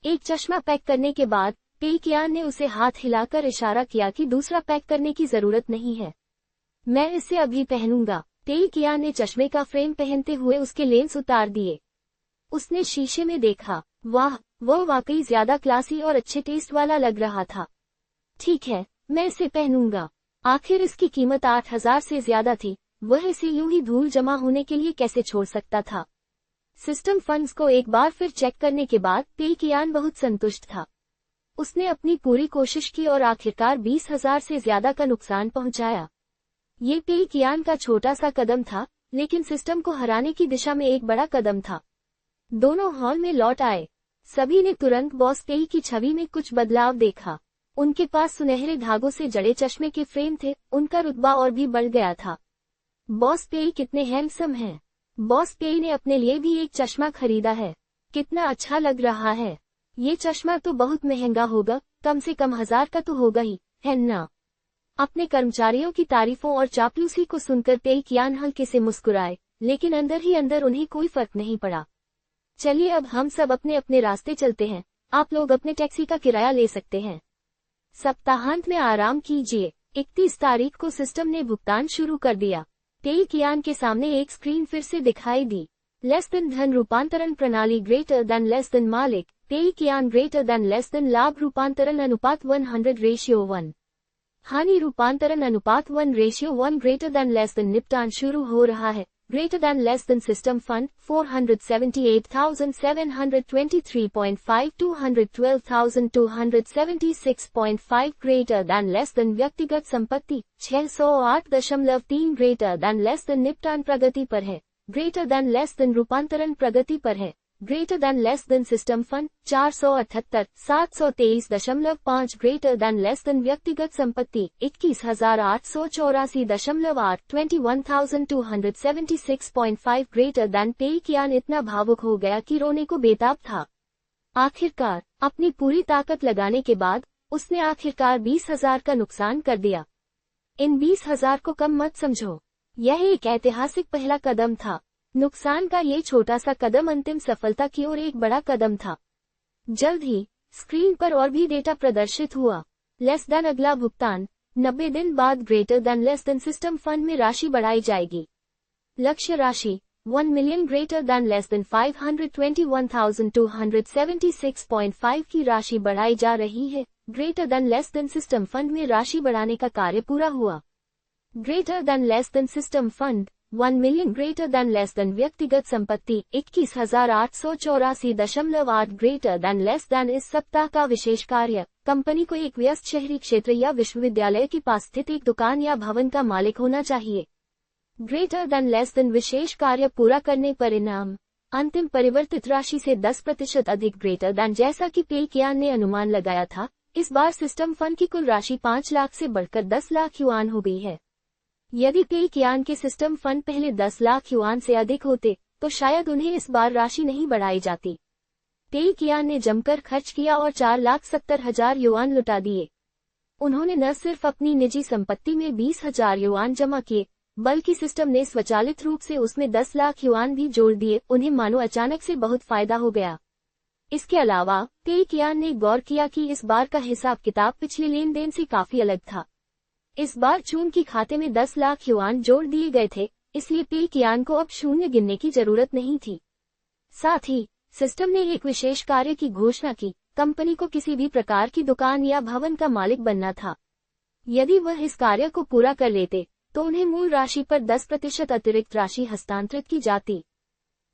एक चश्मा पैक करने के बाद पेकियान ने उसे हाथ हिलाकर इशारा किया कि दूसरा पैक करने की जरूरत नहीं है, मैं इसे अभी पहनूंगा। पेकियान ने चश्मे का फ्रेम पहनते हुए उसके लेंस उतार दिए। उसने शीशे में देखा। वाह, वह वाकई ज्यादा क्लासी और अच्छे टेस्ट वाला लग रहा था। ठीक है, मैं इसे पहनूंगा। आखिर इसकी कीमत 8000 से ज्यादा थी। वह इसे यूं ही धूल जमा होने के लिए कैसे छोड़ सकता था। सिस्टम फंड्स को एक बार फिर चेक करने के बाद पेकियान बहुत संतुष्ट था। उसने अपनी पूरी कोशिश की और आखिरकार 20,000 से ज्यादा का नुकसान पहुंचाया। ये पेकियान का छोटा सा कदम था, लेकिन सिस्टम को हराने की दिशा में एक बड़ा कदम था। दोनों हॉल में लौट आए। सभी ने तुरंत बॉस पेई की छवि में कुछ बदलाव देखा। उनके पास सुनहरे धागों से जड़े चश्मे के फ्रेम थे। उनका रुतबा और भी बढ़ गया था। बॉस पेई कितने हैंडसम हैं। बॉस पेई ने अपने लिए भी एक चश्मा खरीदा है। कितना अच्छा लग रहा है। ये चश्मा तो बहुत महंगा होगा, कम से कम 1000 का तो होगा ही, है ना। अपने कर्मचारियों की तारीफों और चापलूसी को सुनकर पेकियान हल्के से मुस्कुराए। लेकिन अंदर ही अंदर उन्हें कोई फर्क नहीं पड़ा। चलिए अब हम सब अपने अपने रास्ते चलते हैं, आप लोग अपने टैक्सी का किराया ले सकते हैं। सप्ताहांत में आराम कीजिए। 31 तारीख को सिस्टम ने भुगतान शुरू कर दिया। पेई कियान के सामने एक स्क्रीन फिर से दिखाई दी। लेस देन धन रूपांतरण प्रणाली ग्रेटर देन लेस देन मालिक, पेई कियान ग्रेटर देन लेस देन लाभ रूपांतरण अनुपात 100:1। हानि रूपांतरण अनुपात 1:1 ग्रेटर देन लेस देन निपटान शुरू हो रहा है। Greater than less than system fund 478,723.5 212,276.5 greater than less than व्यक्तिगत संपत्ति 608.3 ग्रेटर देन लेस देन निपटान प्रगति पर है। ग्रेटर देन लेस देन रूपांतरण प्रगति पर है। Greater than less than system fund 478,723.5 greater than less than व्यक्तिगत संपत्ति 21,884.8 21,276.5 ग्रेटर देन पेई कियान इतना भावुक हो गया कि रोने को बेताब था। आखिरकार अपनी पूरी ताकत लगाने के बाद उसने आखिरकार 20,000 का नुकसान कर दिया। इन 20,000 को कम मत समझो, यह एक ऐतिहासिक पहला कदम था। नुकसान का ये छोटा सा कदम अंतिम सफलता की ओर एक बड़ा कदम था। जल्द ही स्क्रीन पर और भी डेटा प्रदर्शित हुआ। लेस देन अगला भुगतान 90 दिन बाद greater than less than system fund में राशि बढ़ाई जाएगी। लक्ष्य राशि 1 million greater than less than 521,276.5 की राशि बढ़ाई जा रही है। Greater than less than system fund में राशि बढ़ाने का कार्य पूरा हुआ। Greater than less than system fund 1 million greater than less than व्यक्तिगत संपत्ति 21,884.8 ग्रेटर देन लेस देन इस सप्ताह का विशेष कार्य कंपनी को एक व्यस्त शहरी क्षेत्र या विश्वविद्यालय के पास स्थित एक दुकान या भवन का मालिक होना चाहिए। ग्रेटर देन लेस देन विशेष कार्य पूरा करने पर इनाम अंतिम परिवर्तित राशि से 10% अधिक ग्रेटर देन जैसा कि पेई कियान ने अनुमान लगाया था। इस बार सिस्टम फंड की कुल राशि 5 लाख से बढ़कर 10 लाख युआन हो गई है। यदि पेई कियान के सिस्टम फंड पहले 10 लाख युआन से अधिक होते तो शायद उन्हें इस बार राशि नहीं बढ़ाई जाती। पेई कियान ने जमकर खर्च किया और 4,70,000 युआन लुटा दिए। उन्होंने न सिर्फ अपनी निजी संपत्ति में 20,000 युआन जमा किए, बल्कि सिस्टम ने स्वचालित रूप से उसमें 10 लाख युआन भी जोड़ दिए। उन्हें मानो अचानक से बहुत फायदा हो गया। इसके अलावा पेई कियान ने गौर किया कि इस बार का हिसाब किताब पिछले लेन देन से काफी अलग था। इस बार चूंकि खाते में 10 लाख युआन जोड़ दिए गए थे, इसलिए पेई कियान को अब शून्य गिनने की जरूरत नहीं थी। साथ ही सिस्टम ने एक विशेष कार्य की घोषणा की। कंपनी को किसी भी प्रकार की दुकान या भवन का मालिक बनना था। यदि वह इस कार्य को पूरा कर लेते तो उन्हें मूल राशि पर 10% अतिरिक्त राशि हस्तांतरित की जाती।